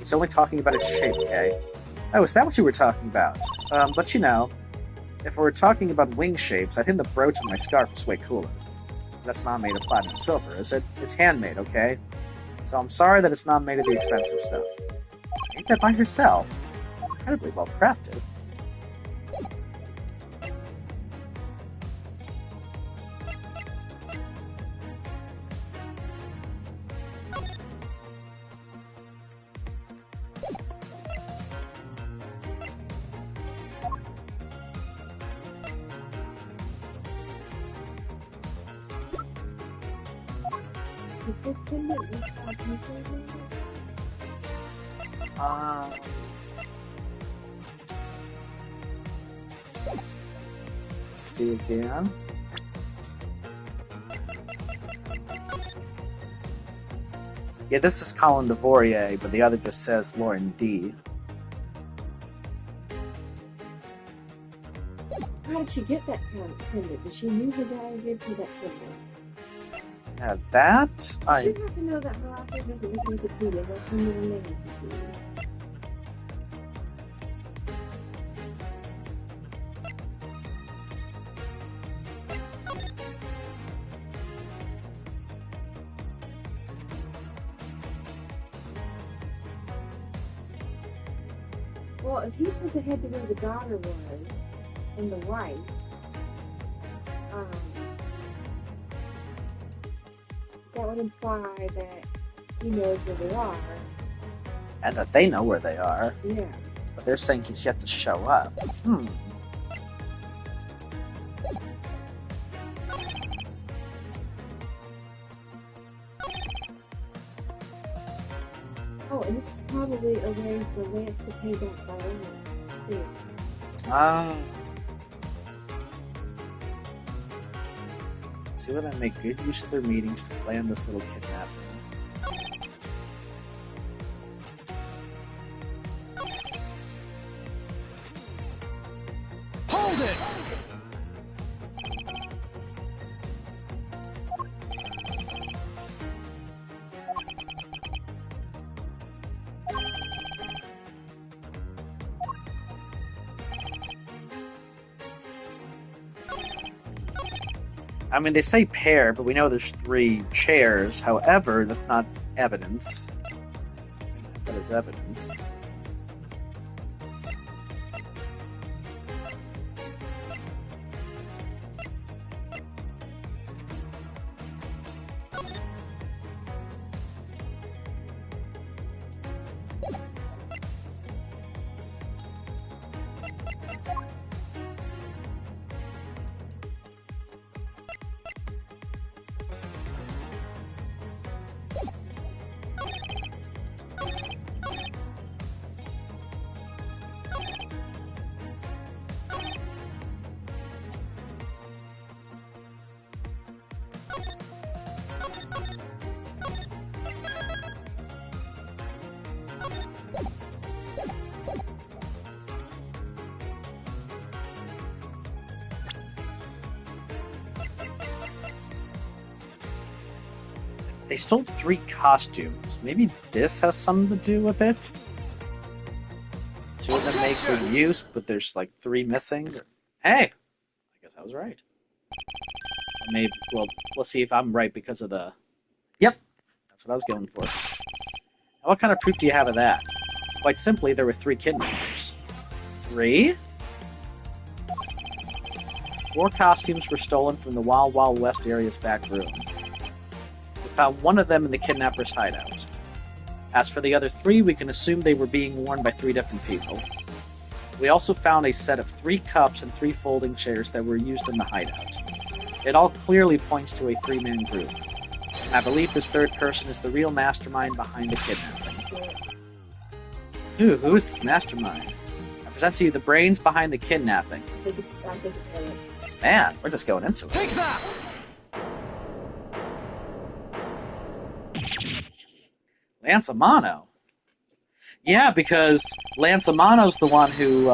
It's only talking about its shape, Kay. Oh, is that what you were talking about? But you know, if we're talking about wing shapes, I think the brooch on my scarf is way cooler. That's not made of platinum and silver, is it? It's handmade, okay? So I'm sorry that it's not made of the expensive stuff. Ain't that by herself? It's incredibly well crafted. Is this pendant with pieces in it? Let's see again. Yeah, this is Colin Devorier, but the other just says Lauren D. How did she get that pendant? Did she knew her daughter gave her that pendant? Yeah, that You have to know that her last name doesn't look like a D unless her middle name is a D. Well, if he was ahead to where the daughter was and the wife, that would imply that he knows where they are. and that they know where they are, Yeah. but they're saying he's yet to show up. Oh, and this is probably a way for Lance to pay back Viola, too. See whether they make good use of their meetings to plan this little kidnapping. Hold it! I mean, they say pair, but we know there's 3 chairs. However, that's not evidence. That is evidence. They stole 3 costumes. Maybe this has something to do with it? 2 of them make good use, but there's like 3 missing. Hey! I guess I was right. Maybe, well, let's see if I'm right because of the... Yep! That's what I was going for. Now, what kind of proof do you have of that? Quite simply, there were 3 kidnappers. 3? 4 costumes were stolen from the Wild Wild West area's back room. We found 1 of them in the kidnapper's hideout. As for the other 3, we can assume they were being worn by 3 different people. We also found a set of 3 cups and 3 folding chairs that were used in the hideout. It all clearly points to a 3-man group. And I believe this 3rd person is the real mastermind behind the kidnapping. Who is this mastermind? I present to you the brains behind the kidnapping. I think it's Lance. Man, we're just going into it. Take that! Lance Amano. Yeah, because Lance Amano's the one who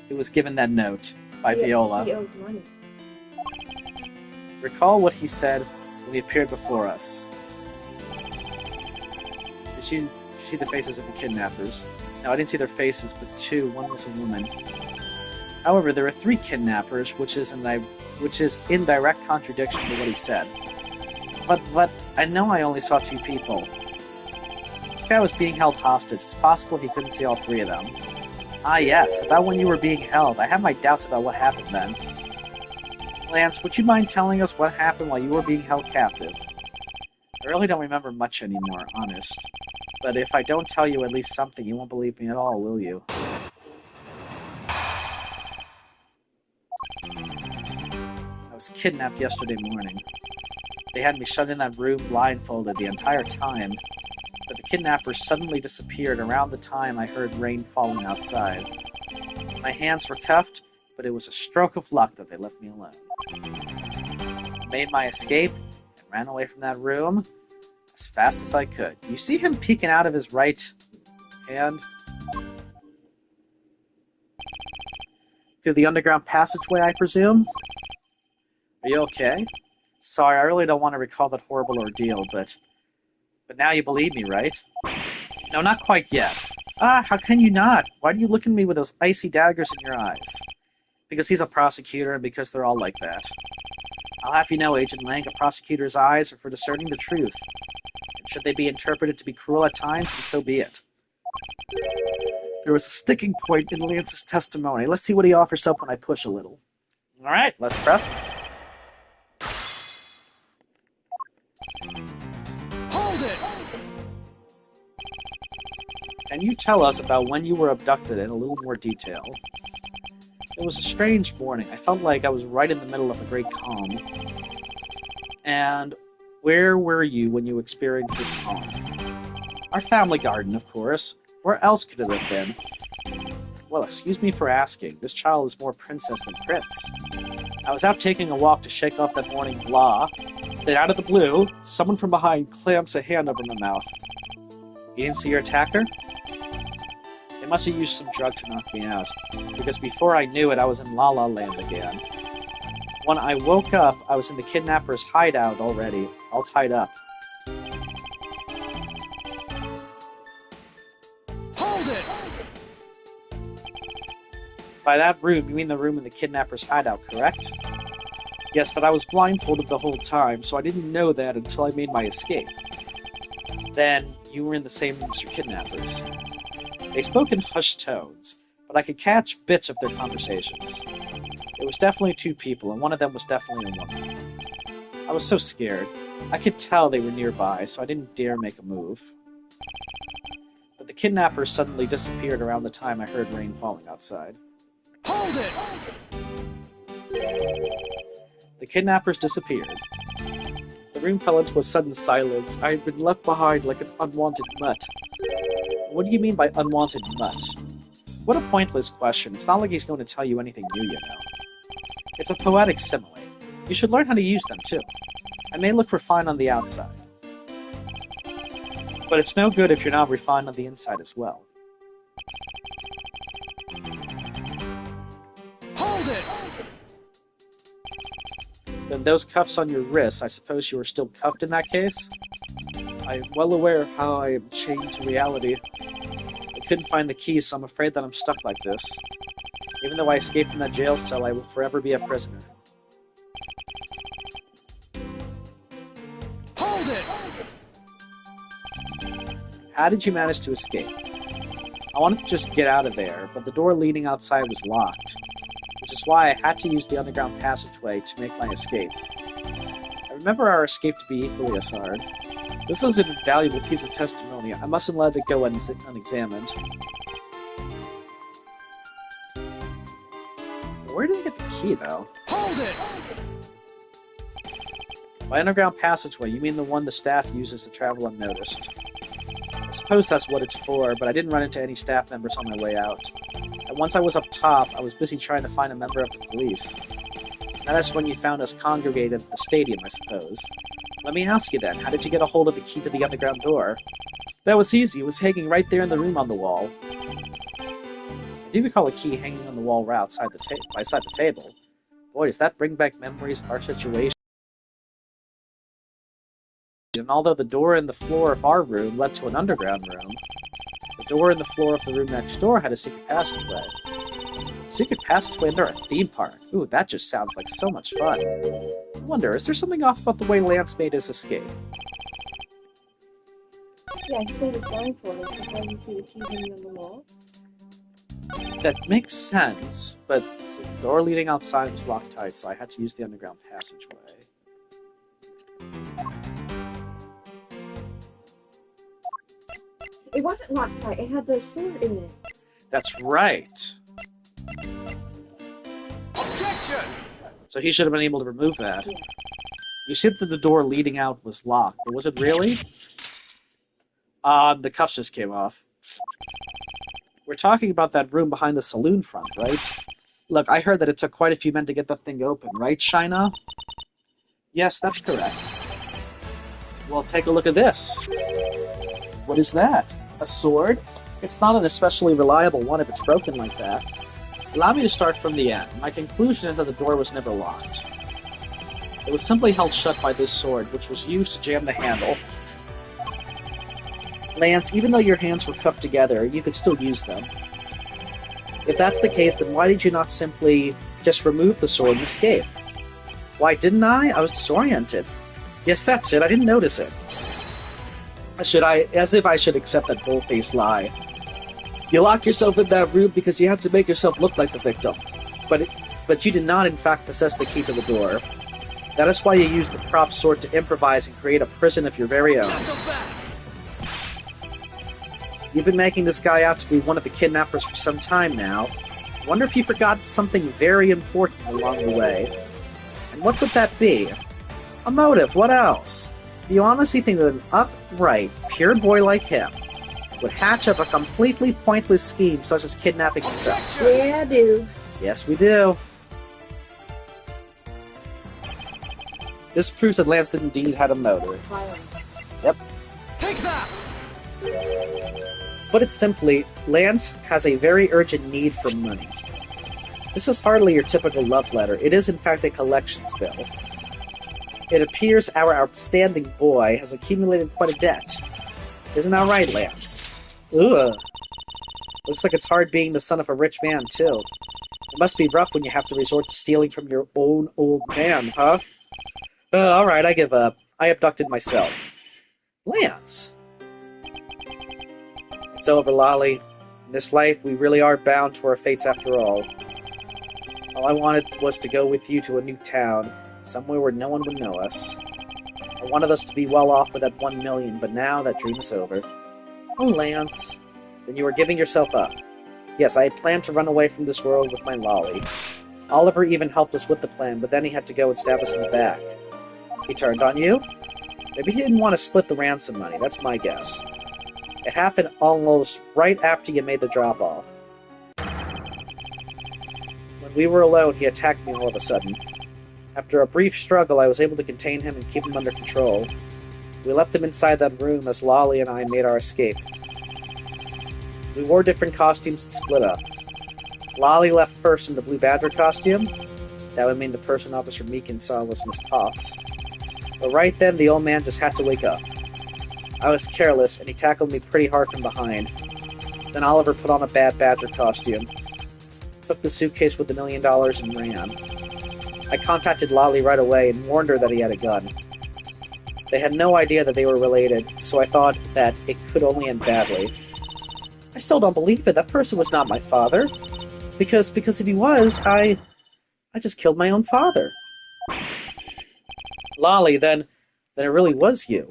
was given that note by Viola. He owes money. Recall what he said when he appeared before us. Did you see the faces of the kidnappers? No, I didn't see their faces, but 2. One was a woman. However, there are 3 kidnappers, which is in direct contradiction to what he said. But I know I only saw 2 people. This guy was being held hostage. It's possible he couldn't see all 3 of them. Ah yes, about when you were being held. I have my doubts about what happened then. Lance, would you mind telling us what happened while you were being held captive? I really don't remember much anymore, honest. But if I don't tell you at least something, you won't believe me at all, will you? I was kidnapped yesterday morning. They had me shut in that room blindfolded the entire time, but the kidnappers suddenly disappeared around the time I heard rain falling outside. My hands were cuffed, but it was a stroke of luck that they left me alone. I made my escape and ran away from that room as fast as I could. You see him peeking out of his right hand? Through the underground passageway, I presume? Are you okay? Sorry, I really don't want to recall that horrible ordeal, but now you believe me, right? No, not quite yet. Ah, how can you not? Why do you look at me with those icy daggers in your eyes? Because he's a prosecutor and because they're all like that. I'll have you know, Agent Lang, a prosecutor's eyes are for discerning the truth. And should they be interpreted to be cruel at times, then so be it. There was a sticking point in Lance's testimony. Let's see what he offers up when I push a little. All right, let's press. Hold it! Can you tell us about when you were abducted in a little more detail? It was a strange morning. I felt like I was right in the middle of a great calm. And where were you when you experienced this calm? Our family garden, of course. Where else could it have been? Well, excuse me for asking. This child is more princess than prince. I was out taking a walk to shake off that morning blah. Then out of the blue, someone from behind clamps a hand over my mouth. You didn't see your attacker? They must have used some drug to knock me out, because before I knew it, I was in La La Land again. When I woke up, I was in the kidnapper's hideout already, all tied up. Hold it! By that room, you mean the room in the kidnapper's hideout, correct? Yes, but I was blindfolded the whole time, so I didn't know that until I made my escape. Then, you were in the same room as your kidnappers. They spoke in hushed tones, but I could catch bits of their conversations. It was definitely two people, and one of them was definitely a woman. I was so scared. I could tell they were nearby, so I didn't dare make a move. But the kidnappers suddenly disappeared around the time I heard rain falling outside. Hold it! The kidnappers disappeared. The room fell into a sudden silence. I had been left behind like an unwanted mutt. What do you mean by unwanted mutt? What a pointless question. It's not like he's going to tell you anything new, you know. It's a poetic simile. You should learn how to use them, too. I may look refined on the outside. But it's no good if you're not refined on the inside as well. Hold it! Then those cuffs on your wrists, I suppose you were still cuffed in that case? I am well aware of how I am chained to reality. I couldn't find the key, so I'm afraid that I'm stuck like this. Even though I escaped from that jail cell, I will forever be a prisoner. Hold it! How did you manage to escape? I wanted to just get out of there, but the door leading outside was locked, which is why I had to use the underground passageway to make my escape. I remember our escape to be equally as hard. This is an invaluable piece of testimony. I mustn't let it go unexamined. Where did I get the key, though? Hold it! By underground passageway, you mean the one the staff uses to travel unnoticed. I suppose that's what it's for, but I didn't run into any staff members on my way out. And once I was up top, I was busy trying to find a member of the police. Now that's when you found us congregated at the stadium, I suppose. Let me ask you then, how did you get a hold of the key to the underground door? That was easy, it was hanging right there in the room on the wall. I do recall a key hanging on the wall right outside the table. Boy, does that bring back memories of our situation. And although the door in the floor of our room led to an underground room, the door in the floor of the room next door had a secret passageway. A secret passageway under a theme park. Ooh, that just sounds like so much fun. I wonder, is there something off about the way Lance made his escape? Yeah, he said it's blindfolded, so how do you see the key hanging on the wall? That makes sense, but the door leading outside was locked tight, so I had to use the underground passageway. It wasn't locked tight, it had the sword in it. That's right. Objection! So he should have been able to remove that. Yeah. You said that the door leading out was locked, but was it really? The cuffs just came off. We're talking about that room behind the saloon front, right? Look, I heard that it took quite a few men to get that thing open, right, Shi-Na? Yes, that's correct. Well, take a look at this. What is that? A sword? It's not an especially reliable one if it's broken like that. Allow me to start from the end. My conclusion is that the door was never locked. It was simply held shut by this sword, which was used to jam the handle. Lance, even though your hands were cuffed together, you could still use them. If that's the case, then why did you not simply just remove the sword and escape? Why didn't I? I was disoriented. Yes, that's it. I didn't notice it. As if I should accept that bull-faced lie. You locked yourself in that room because you had to make yourself look like the victim. But you did not, in fact, possess the key to the door. That is why you used the prop sword to improvise and create a prison of your very own. You've been making this guy out to be one of the kidnappers for some time now. I wonder if you forgot something very important along the way. And what would that be? A motive, what else? Do you honestly think that an upright, pure boy like him would hatch up a completely pointless scheme such as kidnapping himself? Yeah, I do. Yes, we do. This proves that Lance indeed had a motive. Yep. Take that! Put it simply, Lance has a very urgent need for money. This is hardly your typical love letter. It is in fact a collections bill. It appears our outstanding boy has accumulated quite a debt. Isn't that right, Lance? Ugh. Looks like it's hard being the son of a rich man, too. It must be rough when you have to resort to stealing from your own old man, huh? Alright, I give up. I abducted myself. Lance! It's over, Lolly. In this life, we really are bound to our fates after all. All I wanted was to go with you to a new town, somewhere where no one would know us. I wanted us to be well off with that 1 million, but now that dream is over. Oh, Lance. Then you are giving yourself up. Yes, I had planned to run away from this world with my Lolly. Oliver even helped us with the plan, but then he had to go and stab us in the back. He turned on you? Maybe he didn't want to split the ransom money, that's my guess. It happened almost right after you made the drop-off. When we were alone, he attacked me all of a sudden. After a brief struggle, I was able to contain him and keep him under control. We left him inside that room as Lolly and I made our escape. We wore different costumes and split up. Lolly left first in the Blue Badger costume. That would mean the person Officer Meekin saw was Miss Pops. But right then, the old man just had to wake up. I was careless, and he tackled me pretty hard from behind. Then Oliver put on a Bad Badger costume, took the suitcase with the $1 million, and ran. I contacted Lolly right away and warned her that he had a gun. They had no idea that they were related, so I thought that it could only end badly. I still don't believe it. That person was not my father. Because if he was, I just killed my own father. Lolly, then it really was you.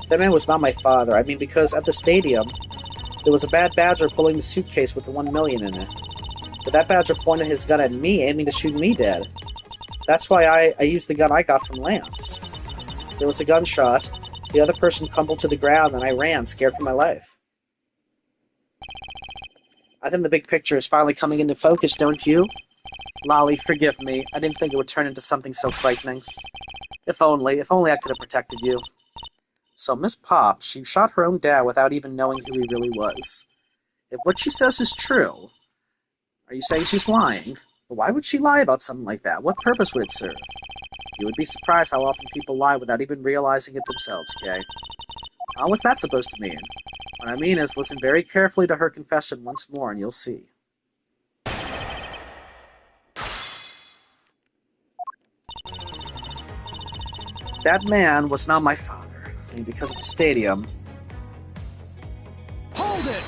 That man was not my father. I mean, because at the stadium, there was a Bad Badger pulling the suitcase with the 1 million in it. But that Badger pointed his gun at me, aiming to shoot me dead. That's why I used the gun I got from Lance. There was a gunshot, the other person crumpled to the ground, and I ran, scared for my life. I think the big picture is finally coming into focus, don't you? Lolly, forgive me. I didn't think it would turn into something so frightening. If only I could have protected you. So Miss Pops, she shot her own dad without even knowing who he really was. If what she says is true, are you saying she's lying? Why would she lie about something like that? What purpose would it serve? You would be surprised how often people lie without even realizing it themselves, Kay. Now, what's that supposed to mean? What I mean is, listen very carefully to her confession once more, and you'll see. That man was not my father. I mean, because at the stadium... Hold it!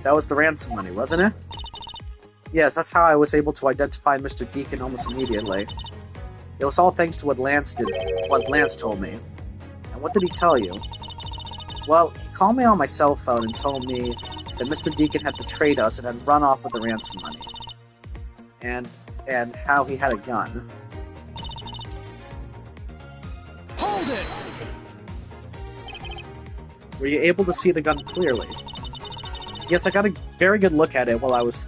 That was the ransom money, wasn't it? Yes, that's how I was able to identify Mr. Deacon almost immediately. It was all thanks to what Lance told me. And what did he tell you? Well, he called me on my cell phone and told me that Mr. Deacon had betrayed us and had run off with the ransom money. And how he had a gun. Hold it! Were you able to see the gun clearly? Yes, I got a very good look at it while it was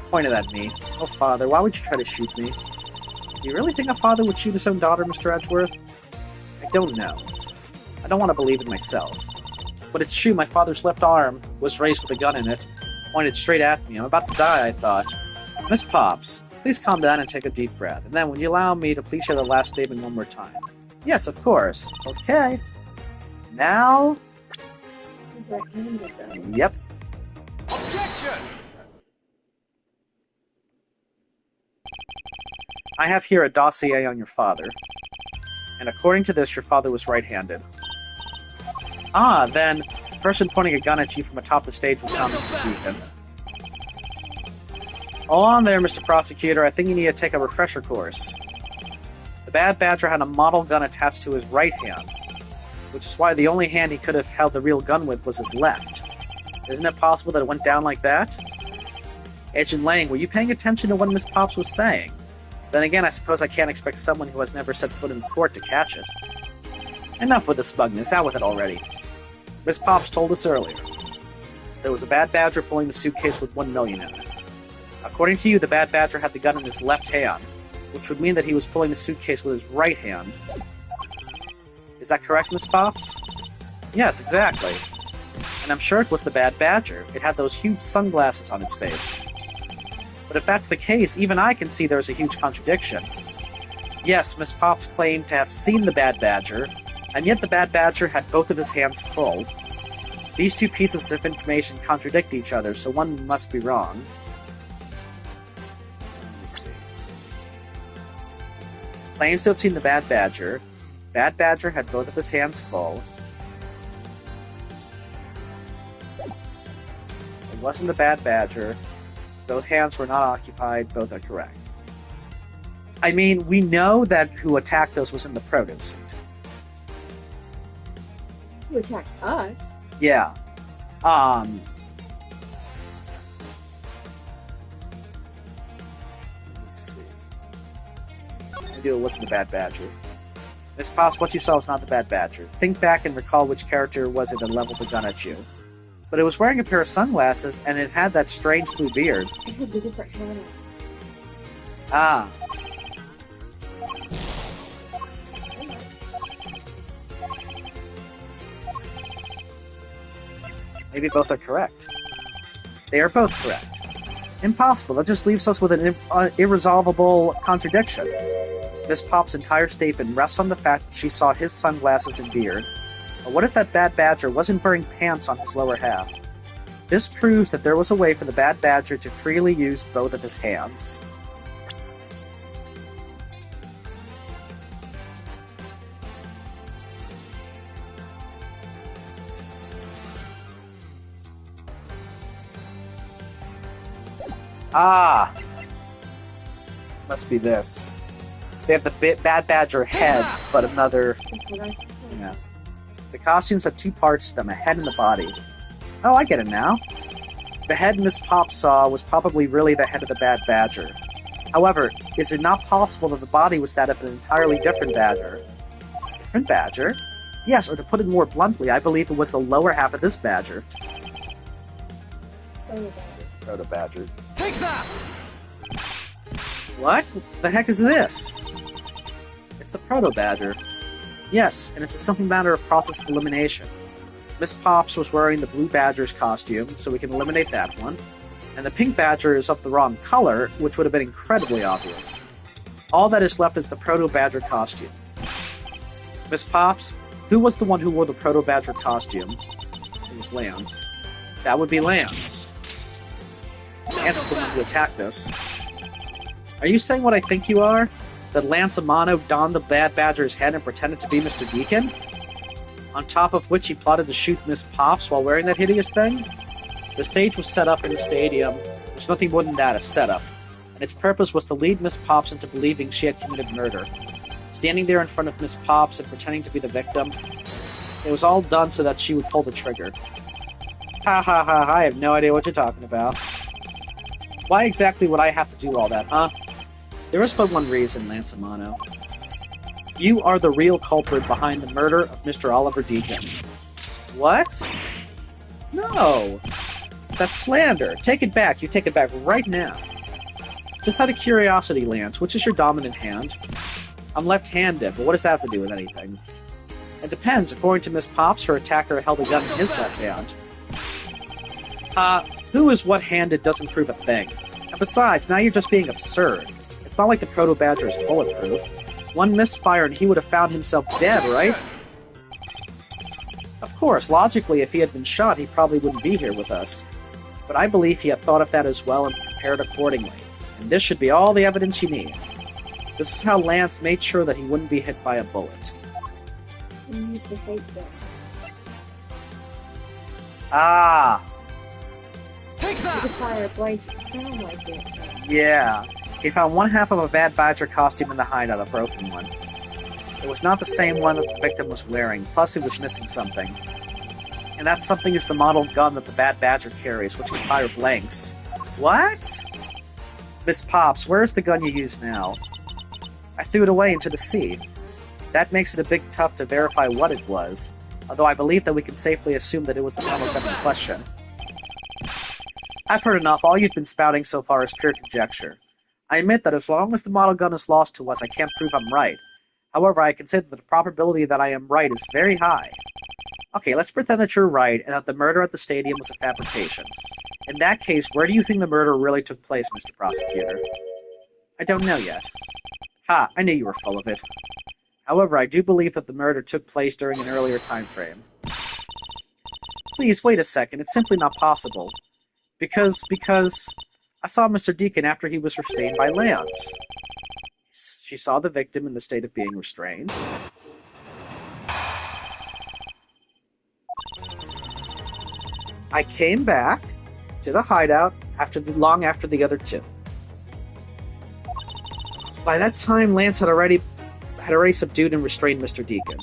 pointed at me. Oh, Father, why would you try to shoot me? Do you really think a father would shoot his own daughter, Mr. Edgeworth? I don't know. I don't want to believe it myself. But it's true, my father's left arm was raised with a gun in it, pointed straight at me. I'm about to die, I thought. Miss Pops, please calm down and take a deep breath. And then, will you allow me to please hear the last statement one more time? Yes, of course. Okay. Now... Yep. Objection! I have here a dossier on your father. And according to this, your father was right-handed. Ah, then, the person pointing a gun at you from atop the stage was not Mr. Deacon. Hold on there, Mr. Prosecutor. I think you need to take a refresher course. The Bad Badger had a model gun attached to his right hand, which is why the only hand he could have held the real gun with was his left. Isn't it possible that it went down like that? Agent Lang, were you paying attention to what Miss Pops was saying? Then again, I suppose I can't expect someone who has never set foot in court to catch it. Enough with the smugness, out with it already. Miss Pops told us earlier. There was a Bad Badger pulling the suitcase with $1 million in it. According to you, the Bad Badger had the gun in his left hand, which would mean that he was pulling the suitcase with his right hand. Is that correct, Miss Pops? Yes, exactly. And I'm sure it was the Bad Badger. It had those huge sunglasses on its face. But if that's the case, even I can see there's a huge contradiction. Yes, Miss Pops claimed to have seen the Bad Badger, and yet the Bad Badger had both of his hands full. These two pieces of information contradict each other, so one must be wrong. Let me see. Claims to have seen the Bad Badger. Bad Badger had both of his hands full. It wasn't the Bad Badger. Both hands were not occupied. Both are correct. I mean, we know that who attacked us was in the proto suit. Who attacked us? Yeah. Let's see. I knew it wasn't the Bad Badger. Miss Pops, what you saw was not the Bad Badger. Think back and recall which character was it that leveled the gun at you. But it was wearing a pair of sunglasses, and it had that strange blue beard. It had the different hat. Ah. Maybe both are correct. They are both correct. Impossible. That just leaves us with an irresolvable contradiction. Miss Pop's entire statement rests on the fact that she saw his sunglasses and beard. But what if that Bad Badger wasn't wearing pants on his lower half? This proves that there was a way for the Bad Badger to freely use both of his hands. Ah! Must be this. They have the Bad Badger head, but another... That's what I thought. Yeah. The costumes have two parts to them, a head and a body. Oh, I get it now. The head Miss Pop saw was probably really the head of the Bad Badger. However, is it not possible that the body was that of an entirely different badger? Different badger? Yes, or to put it more bluntly, I believe it was the lower half of this badger. Proto Badger. Take that! What the heck is this? It's the Proto Badger. Yes, and it's a simple matter of process of elimination. Miss Pops was wearing the Blue Badger's costume, so we can eliminate that one. And the Pink Badger is of the wrong color, which would have been incredibly obvious. All that is left is the Proto Badger costume. Miss Pops, who was the one who wore the Proto Badger costume? It was Lance. That would be Lance. Lance is the one who attacked us. Are you saying what I think you are? That Lance Amano donned the Bad Badger's head and pretended to be Mr. Deacon? On top of which he plotted to shoot Miss Pops while wearing that hideous thing? The stage was set up in the stadium. There's nothing more than that, a setup. And its purpose was to lead Miss Pops into believing she had committed murder. Standing there in front of Miss Pops and pretending to be the victim. It was all done so that she would pull the trigger. Ha ha ha, I have no idea what you're talking about. Why exactly would I have to do all that, huh? There is but one reason, Lance Amano. You are the real culprit behind the murder of Mr. Oliver Deacon. What? No. That's slander. Take it back. You take it back right now. Just out of curiosity, Lance, which is your dominant hand? I'm left-handed, but what does that have to do with anything? It depends. According to Miss Pops, her attacker held a gun in his left hand. Who is what-handed doesn't prove a thing. And besides, now you're just being absurd. It's not like the Proto-Badger is bulletproof. One misfire and he would have found himself dead, right? Of course, logically, if he had been shot, he probably wouldn't be here with us. But I believe he had thought of that as well and prepared accordingly. And this should be all the evidence you need. This is how Lance made sure that he wouldn't be hit by a bullet. He used the fake gun. Ah, Take The that! fire blights sound like it. yeah. He found one half of a Bad Badger costume in the hideout, a broken one. It was not the same one that the victim was wearing, plus he was missing something. And that something is the model gun that the Bad Badger carries, which can fire blanks. What? Miss Pops, where is the gun you use now? I threw it away into the sea. That makes it a big tough to verify what it was, although I believe that we can safely assume that it was the model gun in question. I've heard enough. All you've been spouting so far is pure conjecture. I admit that as long as the model gun is lost to us, I can't prove I'm right. However, I can say that the probability that I am right is very high. Okay, let's pretend that you're right and that the murder at the stadium was a fabrication. In that case, where do you think the murder really took place, Mr. Prosecutor? I don't know yet. Ha, I knew you were full of it. However, I do believe that the murder took place during an earlier time frame. Please, wait a second. It's simply not possible. Because I saw Mr. Deacon after he was restrained by Lance. She saw the victim in the state of being restrained. I came back to the hideout long after the other two. By that time, Lance had already subdued and restrained Mr. Deacon.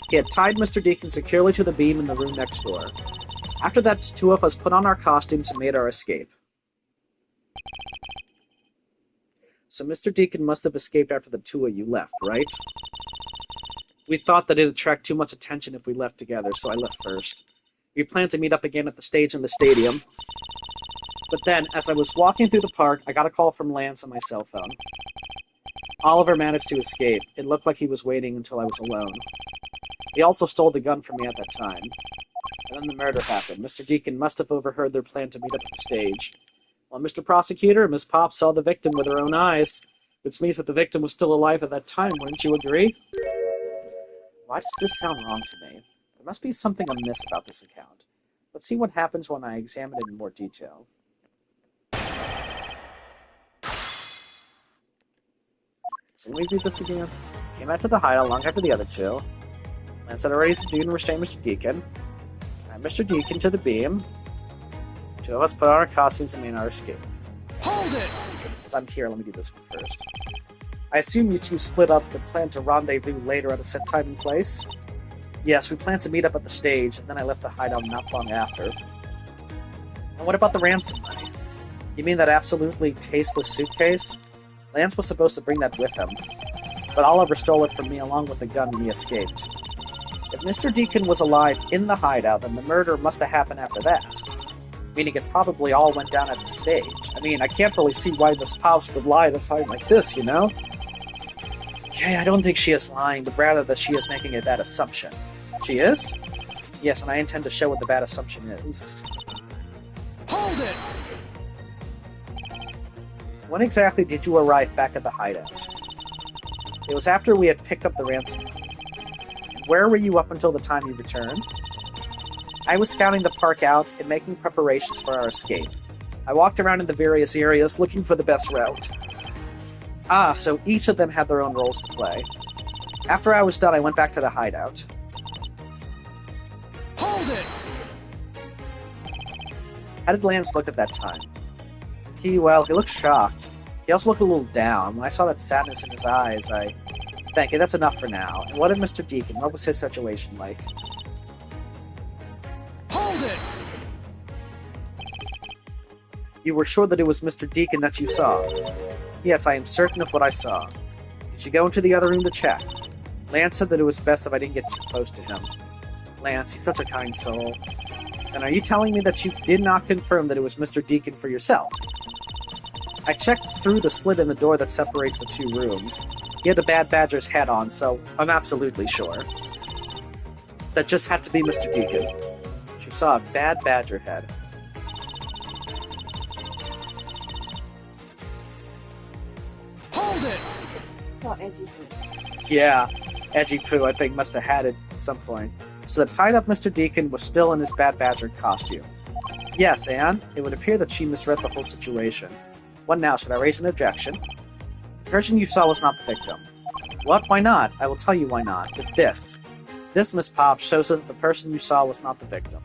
He had tied Mr. Deacon securely to the beam in the room next door. After that, the two of us put on our costumes and made our escape. So Mr. Deacon must have escaped after the two of you left, right? We thought that it'd attract too much attention if we left together, so I left first. We planned to meet up again at the stage in the stadium. But then, as I was walking through the park, I got a call from Lance on my cell phone. Oliver managed to escape. It looked like he was waiting until I was alone. He also stole the gun from me at that time. And then the murder happened. Mr. Deacon must have overheard their plan to meet up at the stage. While Mr. Prosecutor and Miss Pop saw the victim with her own eyes, which means that the victim was still alive at that time, wouldn't you agree? Why does this sound wrong to me? There must be something amiss about this account. Let's see what happens when I examine it in more detail. So let me read this again. Came out to the hideout long after the other two. Lance had already subdued and restrained Mr. Deacon. Tied Mr. Deacon to the beam. Two of us put on our costumes and made our escape. Hold it! Since I'm here, let me do this one first. I assume you two split up and plan to rendezvous later at a set time and place? Yes, we planned to meet up at the stage, and then I left the hideout not long after. And what about the ransom money? You mean that absolutely tasteless suitcase? Lance was supposed to bring that with him, but Oliver stole it from me along with the gun when he escaped. If Mr. Deacon was alive in the hideout, then the murder must have happened after that. Meaning it probably all went down at the stage. I mean, I can't really see why Miss Pops would lie to something like this, you know? Okay, I don't think she is lying, but rather that she is making a bad assumption. She is? Yes, and I intend to show what the bad assumption is. Hold it! When exactly did you arrive back at the hideout? It was after we had picked up the ransom. Where were you up until the time you returned? I was scouting the park out and making preparations for our escape. I walked around in the various areas looking for the best route. Ah, so each of them had their own roles to play. After I was done, I went back to the hideout. Hold it! How did Lance look at that time? He looked shocked. He also looked a little down. When I saw that sadness in his eyes, Thank you, that's enough for now. And what of Mr. Deacon? What was his situation like? Hold it! You were sure that it was Mr. Deacon that you saw? Yes, I am certain of what I saw. Did you go into the other room to check? Lance said that it was best if I didn't get too close to him. Lance, he's such a kind soul. Then are you telling me that you did not confirm that it was Mr. Deacon for yourself? I checked through the slit in the door that separates the two rooms. He had a Bad Badger's hat on, so I'm absolutely sure. That just had to be Mr. Deacon. She saw a Bad Badger head. Hold it! Saw Edgy Poo. Yeah, Edgy Poo, I think, must have had it at some point. So the tied-up Mr. Deacon was still in his Bad Badger costume. Yes, Anne, it would appear that she misread the whole situation. What now? Should I raise an objection? The person you saw was not the victim. What? Why not? I will tell you why not. But this, Miss Pop, shows us that the person you saw was not the victim.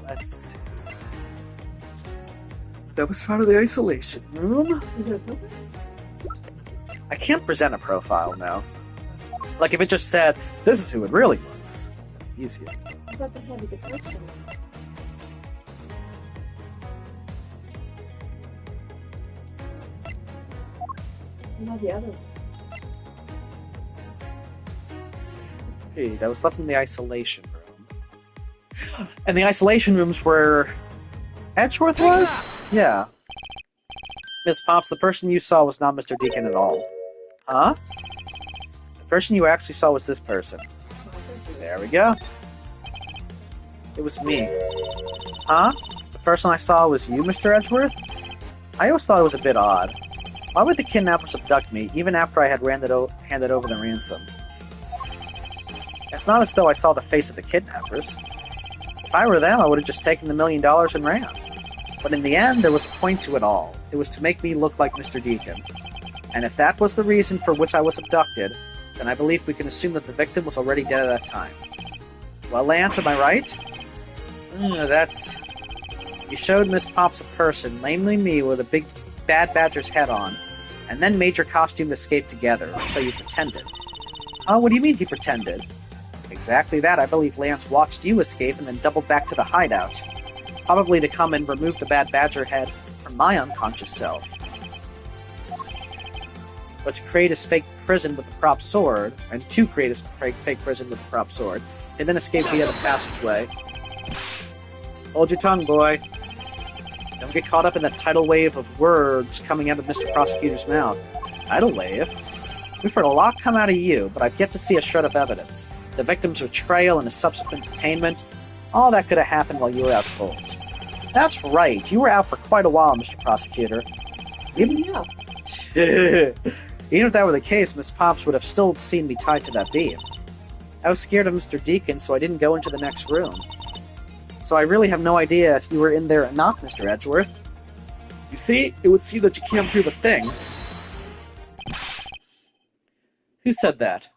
Let's see. That was part of the isolation room? I can't present a profile now. Like, if it just said, this is who it really was. Easier. I thought they had a good person. Not the other one. Hey, that was left in the isolation room. And the isolation room's where Edgeworth was? Yeah. Miss Pops, the person you saw was not Mr. Deacon at all. Huh? The person you actually saw was this person. There we go. It was me. Huh? The person I saw was you, Mr. Edgeworth? I always thought it was a bit odd. Why would the kidnappers abduct me, even after I had handed over the ransom? It's not as though I saw the face of the kidnappers. If I were them, I would have just taken the $1 million and ran. But in the end, there was a point to it all. It was to make me look like Mr. Deacon. And if that was the reason for which I was abducted, then I believe we can assume that the victim was already dead at that time. Well, Lance, am I right? That's... You showed Miss Pops a person, namely me, with a big Bad Badger's head on, and then made your costume escape together, so you pretended. Oh, what do you mean he pretended? Exactly that. I believe Lance watched you escape and then doubled back to the hideout. Probably to come and remove the Bad Badger head from my unconscious self. But to create his fake prison with the prop sword, and to create his fake prison with the prop sword, and then escape via the passageway. Hold your tongue, boy. Don't get caught up in that tidal wave of words coming out of Mr. Prosecutor's mouth. Tidal wave? We've heard a lot come out of you, but I've yet to see a shred of evidence. The victim's betrayal and his subsequent detainment, all that could have happened while you were out cold. That's right, you were out for quite a while, Mr. Prosecutor. Even if that were the case, Miss Pops would have still seen me tied to that beam. I was scared of Mr. Deacon, so I didn't go into the next room. So I really have no idea if you were in there or not, Mr. Edgeworth. You see, it would seem that you came through the thing. Who said that?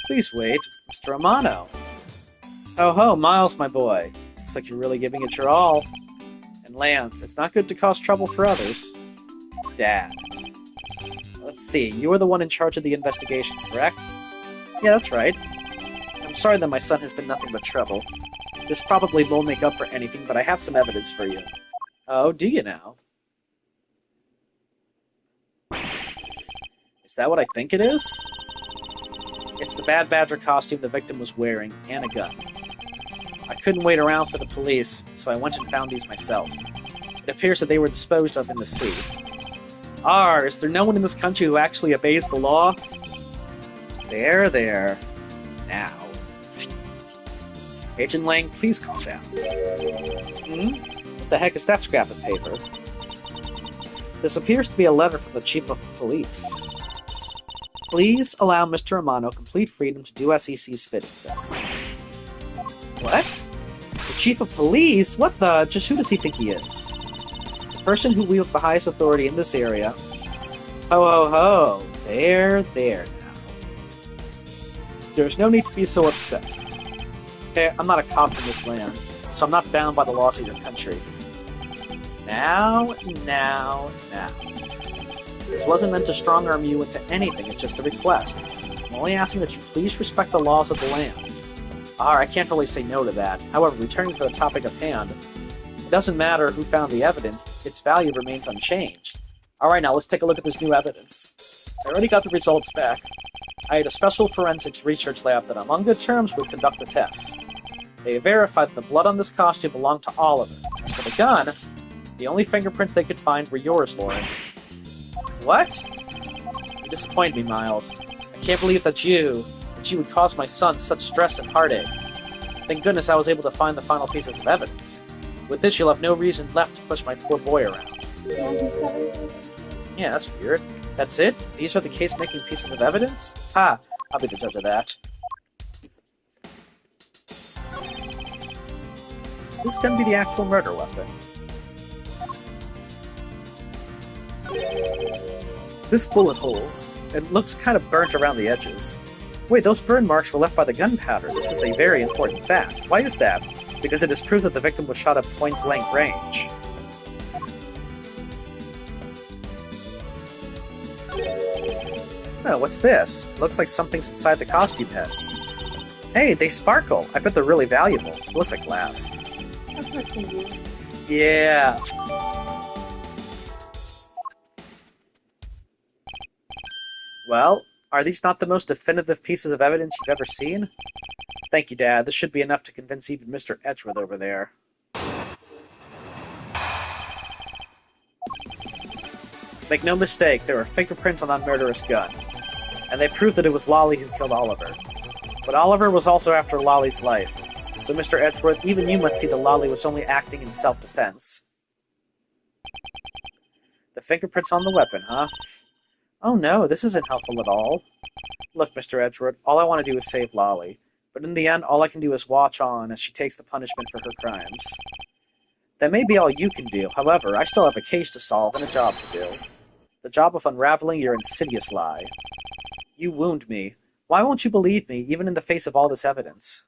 Please wait, Mr. Amano. Oh ho, Miles, my boy. Looks like you're really giving it your all. And Lance, it's not good to cause trouble for others. Dad. Let's see, you were the one in charge of the investigation, correct? Yeah, that's right. I'm sorry that my son has been nothing but trouble. This probably won't make up for anything, but I have some evidence for you. Oh, do you now? Is that what I think it is? It's the Bad Badger costume the victim was wearing, and a gun. I couldn't wait around for the police, so I went and found these myself. It appears that they were disposed of in the sea. Is there no one in this country who actually obeys the law? There. Now. Agent Lang, please calm down. What the heck is that scrap of paper? This appears to be a letter from the Chief of Police. Please allow Mr. Amano complete freedom to do as he sees fit, it says. What? The Chief of Police? What the? Just who does he think he is? The person who wields the highest authority in this area. Ho. There now. There's no need to be so upset. Okay, I'm not a cop from this land, so I'm not bound by the laws of your country. Now. This wasn't meant to strong-arm you into anything, it's just a request. I'm only asking that you please respect the laws of the land. I can't really say no to that. However, returning to the topic of hand, it doesn't matter who found the evidence, its value remains unchanged. Alright, now let's take a look at this new evidence. I already got the results back. I had a special forensics research lab that, among good terms, would conduct the tests. They verified that the blood on this costume belonged to Oliver. As for the gun, the only fingerprints they could find were yours, Lauren. What? You disappoint me, Miles. I can't believe that you would cause my son such stress and heartache. Thank goodness I was able to find the final pieces of evidence. With this, you'll have no reason left to push my poor boy around. Yeah, that's weird. That's it? These are the case-making pieces of evidence? Ha! I'll be the judge of that. This can be the actual murder weapon. This bullet hole, it looks kind of burnt around the edges. Wait, those burn marks were left by the gunpowder. This is a very important fact. Why is that? Because it is proof that the victim was shot at point-blank range. Oh, what's this? Looks like something's inside the costume head. Hey, they sparkle! I bet they're really valuable. It looks like glass. Yeah. Well, are these not the most definitive pieces of evidence you've ever seen? Thank you, Dad. This should be enough to convince even Mr. Edgeworth over there. Make no mistake, there were fingerprints on that murderous gun. And they proved that it was Lolly who killed Oliver. But Oliver was also after Lolly's life. So, Mr. Edgeworth, even you must see that Lolly was only acting in self-defense. The fingerprints on the weapon, huh? Oh no, this isn't helpful at all. Look, Mr. Edgeworth, all I want to do is save Lolly. But in the end, all I can do is watch on as she takes the punishment for her crimes. That may be all you can do. However, I still have a case to solve and a job to do. The job of unraveling your insidious lie. You wound me. Why won't you believe me, even in the face of all this evidence?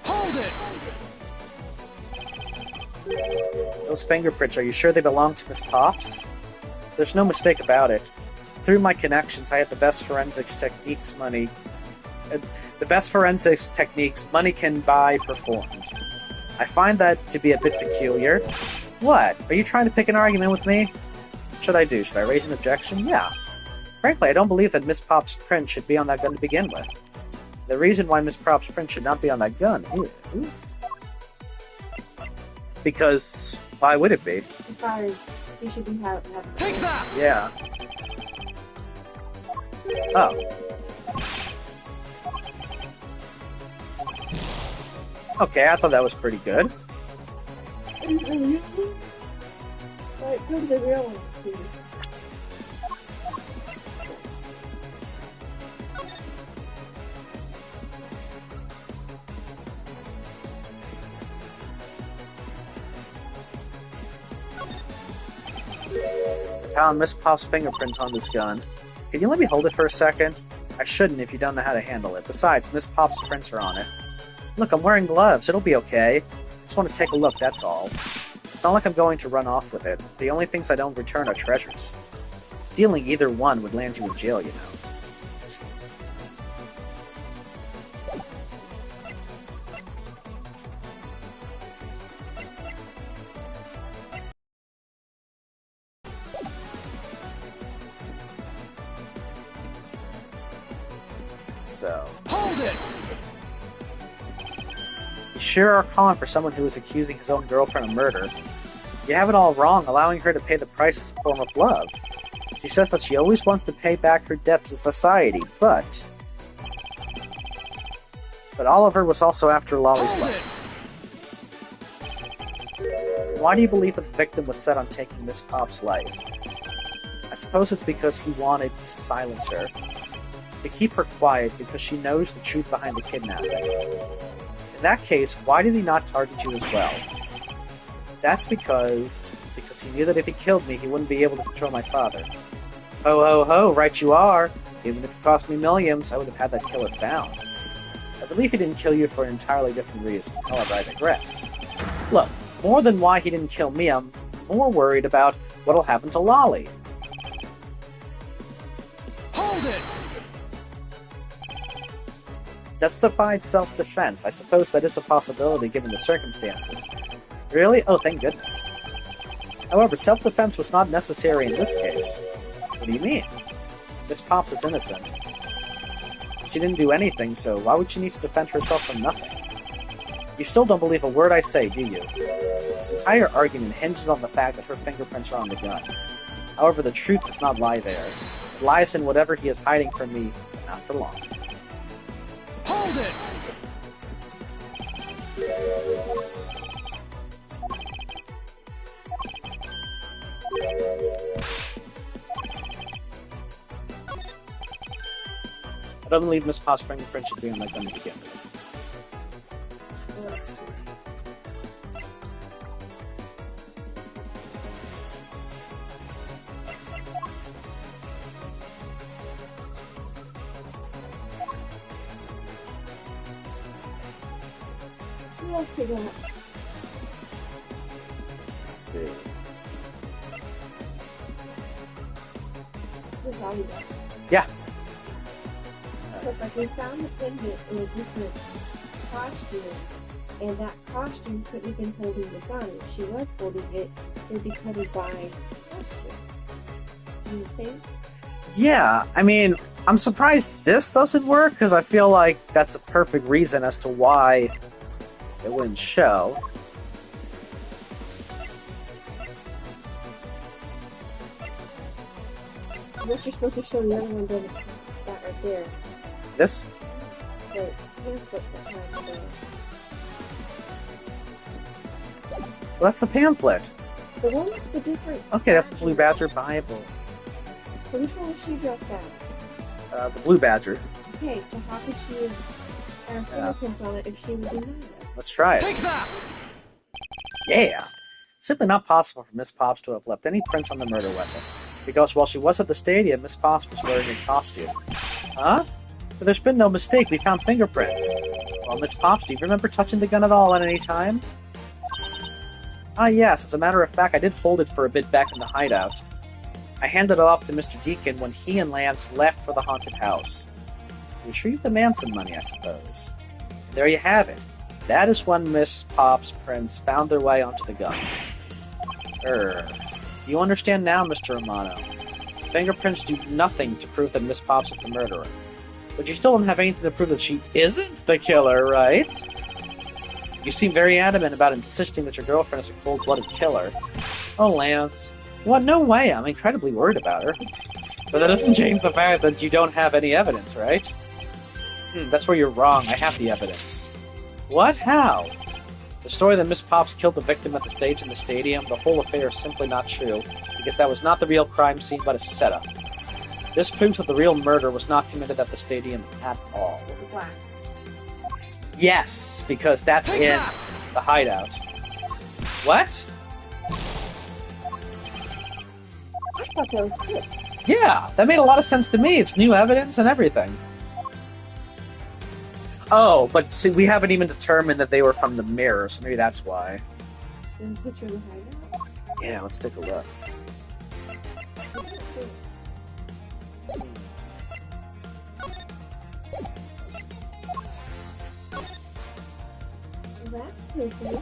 Hold it! Those fingerprints, are you sure they belong to Miss Pops? There's no mistake about it. Through my connections, I had the best forensics techniques money can buy performed. I find that to be a bit peculiar. What? Are you trying to pick an argument with me? What should I do? Should I raise an objection? Yeah. Frankly, I don't believe that Miss Pop's print should be on that gun to begin with. The reason why Miss Pop's print should not be on that gun is... because... why would it be? Because he should be having... Take that! Yeah. Oh. Okay, I thought that was pretty good. Alright, go to the real one and see. Found Miss Pop's fingerprints on this gun. Can you let me hold it for a second? I shouldn't if you don't know how to handle it. Besides, Miss Pop's prints are on it. Look, I'm wearing gloves. It'll be okay. I just want to take a look, that's all. It's not like I'm going to run off with it. The only things I don't return are treasures. Stealing either one would land you in jail, you know. So... Hold it! You sure are calling for someone who is accusing his own girlfriend of murder. You have it all wrong, allowing her to pay the price as a form of love. She says that she always wants to pay back her debt to society, but Oliver was also after Lolly's life. Why do you believe that the victim was set on taking Miss Pop's life? I suppose it's because he wanted to silence her. To keep her quiet because she knows the truth behind the kidnapping. In that case, why did he not target you as well? That's because he knew that if he killed me, he wouldn't be able to control my father. Ho ho ho, right you are! Even if it cost me millions, I would have had that killer found. I believe he didn't kill you for an entirely different reason, however I digress. Look, more than why he didn't kill me, I'm more worried about what'll happen to Lolly. Justified self-defense. I suppose that is a possibility given the circumstances. Really? Oh, thank goodness. However, self-defense was not necessary in this case. What do you mean? Miss Pops is innocent. She didn't do anything, so why would she need to defend herself from nothing? You still don't believe a word I say, do you? This entire argument hinges on the fact that her fingerprints are on the gun. However, the truth does not lie there. It lies in whatever he is hiding from me, but not for long. Hold it! I don't believe Miss Pops' fingerprint should be on my gun to begin with. Let's see. We'll figure out. Let's see. The value. Yeah. Because like we found the pendant in a different costume, and that costume couldn't have been holding the gun. If she was holding it, it would be covered by costume. You know what I'm saying? Yeah, I mean, I'm surprised this doesn't work, because I feel like that's a perfect reason as to why it wouldn't show. What you're supposed to show the other one doesn't have that right there. This? The pamphlet that has the... Well, that's the pamphlet. The one with the different... Okay, that's the Blue Badger Bible. So which one was she dressed as? The Blue Badger. Okay, so how could she have fingerprints on it if she was in that? Let's try it. Take that! Yeah! It's simply not possible for Miss Pops to have left any prints on the murder weapon, because while she was at the stadium, Miss Pops was wearing a costume. Huh? But there's been no mistake, we found fingerprints. Well, Miss Pops, do you remember touching the gun at all at any time? Ah yes, as a matter of fact, I did hold it for a bit back in the hideout. I handed it off to Mr. Deacon when he and Lance left for the haunted house. Retrieve the Manson money, I suppose. There you have it. That is when Miss Pops' prints found their way onto the gun. You understand now, Mr. Romano. Fingerprints do nothing to prove that Miss Pops is the murderer. But you still don't have anything to prove that she isn't the killer, right? You seem very adamant about insisting that your girlfriend is a cold-blooded killer. Oh, Lance. What? No way, I'm incredibly worried about her. But that doesn't change the fact that you don't have any evidence, right? That's where you're wrong, I have the evidence. What? How? The story that Miss Pops killed the victim at the stage in the stadium, the whole affair is simply not true, because that was not the real crime scene but a setup. This proves that the real murder was not committed at the stadium at all. Black. Yes, because that's in the hideout. What? I thought that was good. Yeah, that made a lot of sense to me. It's new evidence and everything. Oh, but see, we haven't even determined that they were from the mirror, so maybe that's why. Then picture the hideout. Yeah, let's take a look. That's pretty.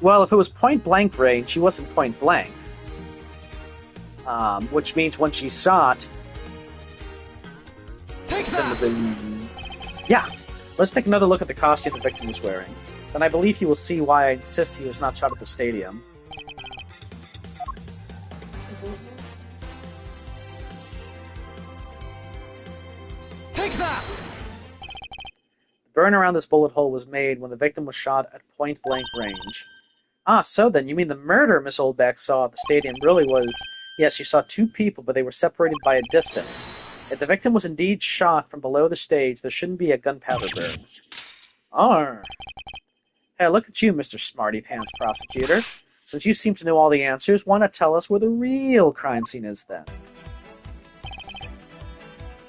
Well, if it was point-blank range, she wasn't point-blank. Which means when she shot... Take that! Yeah, let's take another look at the costume the victim was wearing. Then I believe you will see why I insist he was not shot at the stadium. Take that! The burn around this bullet hole was made when the victim was shot at point-blank range. Ah, so then, you mean the murder Miss Oldbeck saw at the stadium really was... Yes, she saw two people, but they were separated by a distance. If the victim was indeed shot from below the stage, there shouldn't be a gunpowder burn. Arr. Hey, look at you, Mr. Smarty Pants Prosecutor. Since you seem to know all the answers, why not tell us where the real crime scene is, then?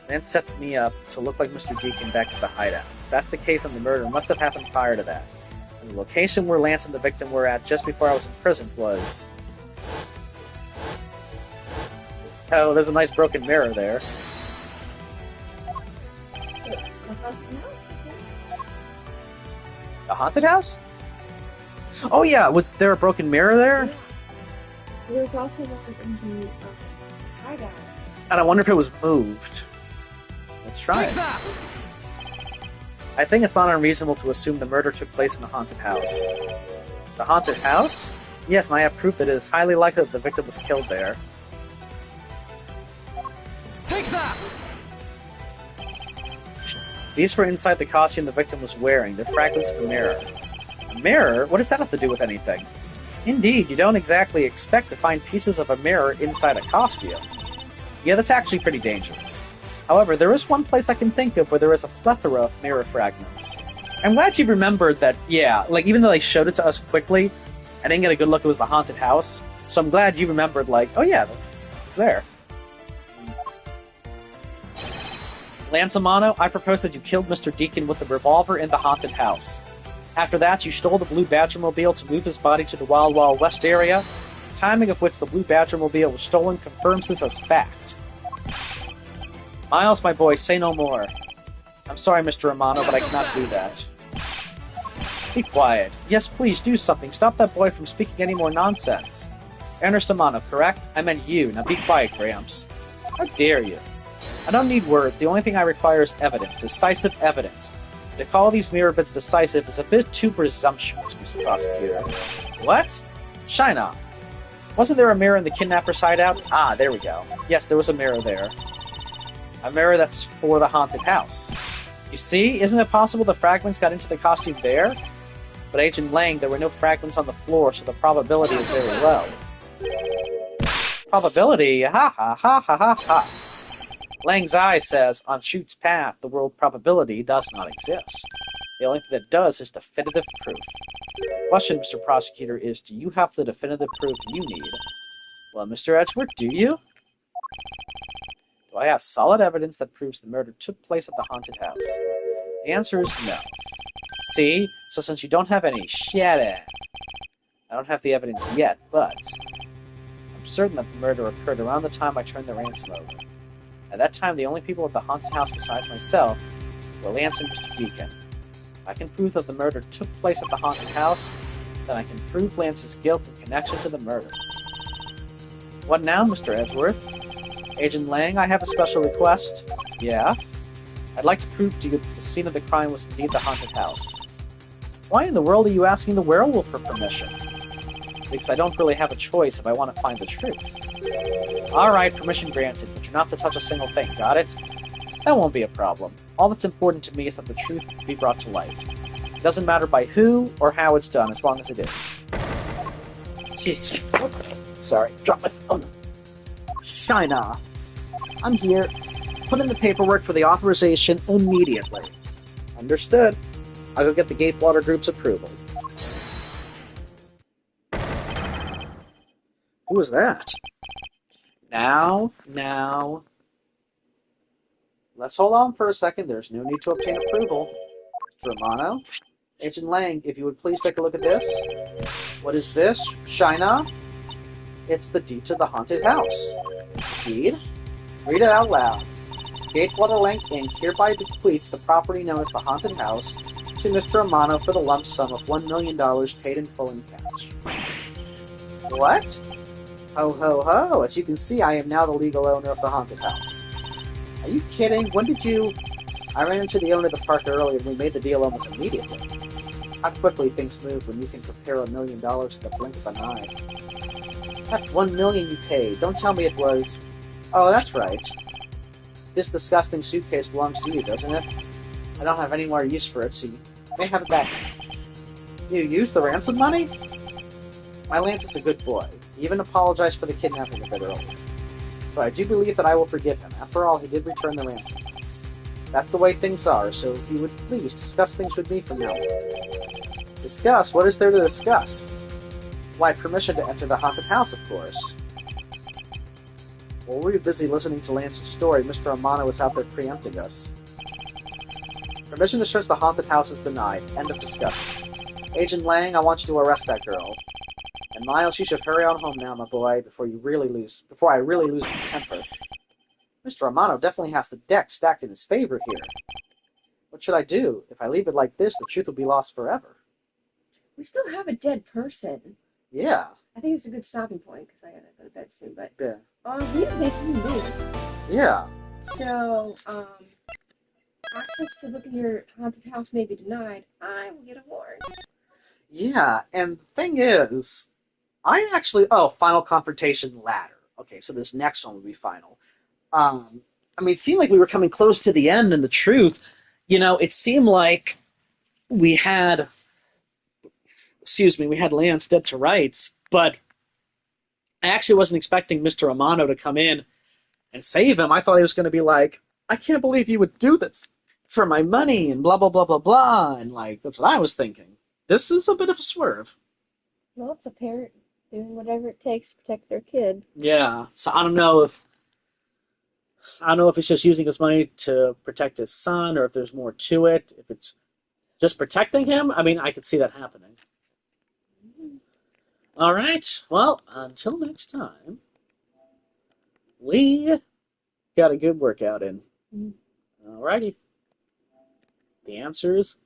Then set me up to look like Mr. Deacon back at the hideout. If that's the case, then the murder must have happened prior to that. And the location where Lance and the victim were at just before I was imprisoned was... Oh, there's a nice broken mirror there. The haunted house? A haunted house? Oh yeah, was there a broken mirror there? Yeah. There's also one in the hideout. And I wonder if it was moved. Let's try Take it. that! I think it's not unreasonable to assume the murder took place in the haunted house. The haunted house? Yes, and I have proof that it is highly likely that the victim was killed there. Take that! These were inside the costume the victim was wearing. They're fragments of a mirror. A mirror? What does that have to do with anything? Indeed, you don't exactly expect to find pieces of a mirror inside a costume. Yeah, that's actually pretty dangerous. However, there is one place I can think of where there is a plethora of mirror fragments. I'm glad you remembered that, yeah, like, even though they showed it to us quickly, I didn't get a good look, it was the haunted house. So I'm glad you remembered, like, oh yeah, it's there. Lance Amano, I propose that you killed Mr. Deacon with a revolver in the haunted house. After that, you stole the Blue Badgermobile to move his body to the Wild Wild West area. The timing of which the Blue Badgermobile was stolen confirms this as fact. Miles, my boy, say no more. I'm sorry, Mr. Amano, but I cannot do that. Be quiet. Yes, please, do something. Stop that boy from speaking any more nonsense. Ernest Amano, correct? I meant you. Now be quiet, Gramps. How dare you? I don't need words. The only thing I require is evidence. Decisive evidence. To call these mirror bits decisive is a bit too presumptuous, Mr. Prosecutor. What? Shi-Na. Wasn't there a mirror in the kidnapper's hideout? Ah, there we go. Yes, there was a mirror there. A mirror that's for the haunted house. You see? Isn't it possible the fragments got into the costume there? But Agent Lang, there were no fragments on the floor, so the probability is very low. Probability? Ha ha ha ha ha ha. Lang's eye says, on Shoot's path, the word probability does not exist. The only thing that does is definitive proof. The question, Mr. Prosecutor, is, do you have the definitive proof you need? Well, Mr. Edgeworth, do you? Do I have solid evidence that proves the murder took place at the haunted house? The answer is no. See? So since you don't have any shit, I don't have the evidence yet, but I'm certain that the murder occurred around the time I turned the ransom over. At that time, the only people at the haunted house besides myself were Lance and Mr. Deacon. If I can prove that the murder took place at the haunted house, then I can prove Lance's guilt in connection to the murder. What now, Mr. Edgeworth? Agent Lang, I have a special request. Yeah? I'd like to prove to you that the scene of the crime was indeed the haunted house. Why in the world are you asking the werewolf for permission? Because I don't really have a choice if I want to find the truth. Alright, permission granted, but you're not to touch a single thing, got it? That won't be a problem. All that's important to me is that the truth be brought to light. It doesn't matter by who or how it's done, as long as it is. Jeez. Sorry, drop my phone. Shi-Na. I'm here. Put in the paperwork for the authorization immediately. Understood. I'll go get the Gatewater Group's approval. Who was that? Now. Let's hold on for a second. There's no need to obtain approval. Mr. Romano? Agent Lang, if you would please take a look at this. What is this? Shi-Na? It's the deed to the haunted house. Deed? Read it out loud. Gatewater Link Inc. hereby bequeaths the property known as the haunted house to Mr. Romano for the lump sum of $1 million paid in full in cash. What? Ho ho ho! As you can see, I am now the legal owner of the haunted house. Are you kidding? When did you... I ran into the owner of the park earlier and we made the deal almost immediately. How quickly things move when you can prepare $1 million at the blink of an eye. That $1 million you paid, don't tell me it was... Oh, that's right. This disgusting suitcase belongs to you, doesn't it? I don't have any more use for it, so you may have it back. You used the ransom money? My Lance is a good boy. He even apologized for the kidnapping a bit earlier. So I do believe that I will forgive him. After all, he did return the ransom. That's the way things are, so if you would please discuss things with me from now on. Discuss? What is there to discuss? Why, permission to enter the haunted house, of course. While we were busy listening to Lance's story, Mr. Amano was out there preempting us. Permission to search the haunted house is denied. End of discussion. Agent Lang, I want you to arrest that girl. And Miles, you should hurry on home now, my boy, before I really lose my temper. Mr. Romano definitely has the deck stacked in his favor here. What should I do? If I leave it like this, the truth will be lost forever. We still have a dead person. Yeah. I think it's a good stopping point because I gotta go to bed soon. But Yeah. we didn't make you leave. Yeah. So access to look at your haunted house may be denied. I will get a warrant. Yeah, and the thing is, final confrontation ladder. Okay, so this next one would be final. I mean, it seemed like we were coming close to the end, and the truth, it seemed like we had Lance dead to rights, but I actually wasn't expecting Mr. Romano to come in and save him. I thought he was going to be like, I can't believe you would do this for my money, and blah, blah, blah, blah, blah, and that's what I was thinking. This is a bit of a swerve. Well, it's a parent doing whatever it takes to protect their kid. Yeah, so I don't know if he's just using his money to protect his son, or if there's more to it. If it's just protecting him, I mean, I could see that happening. All right, well, until next time, we got a good workout in. All righty. The answer is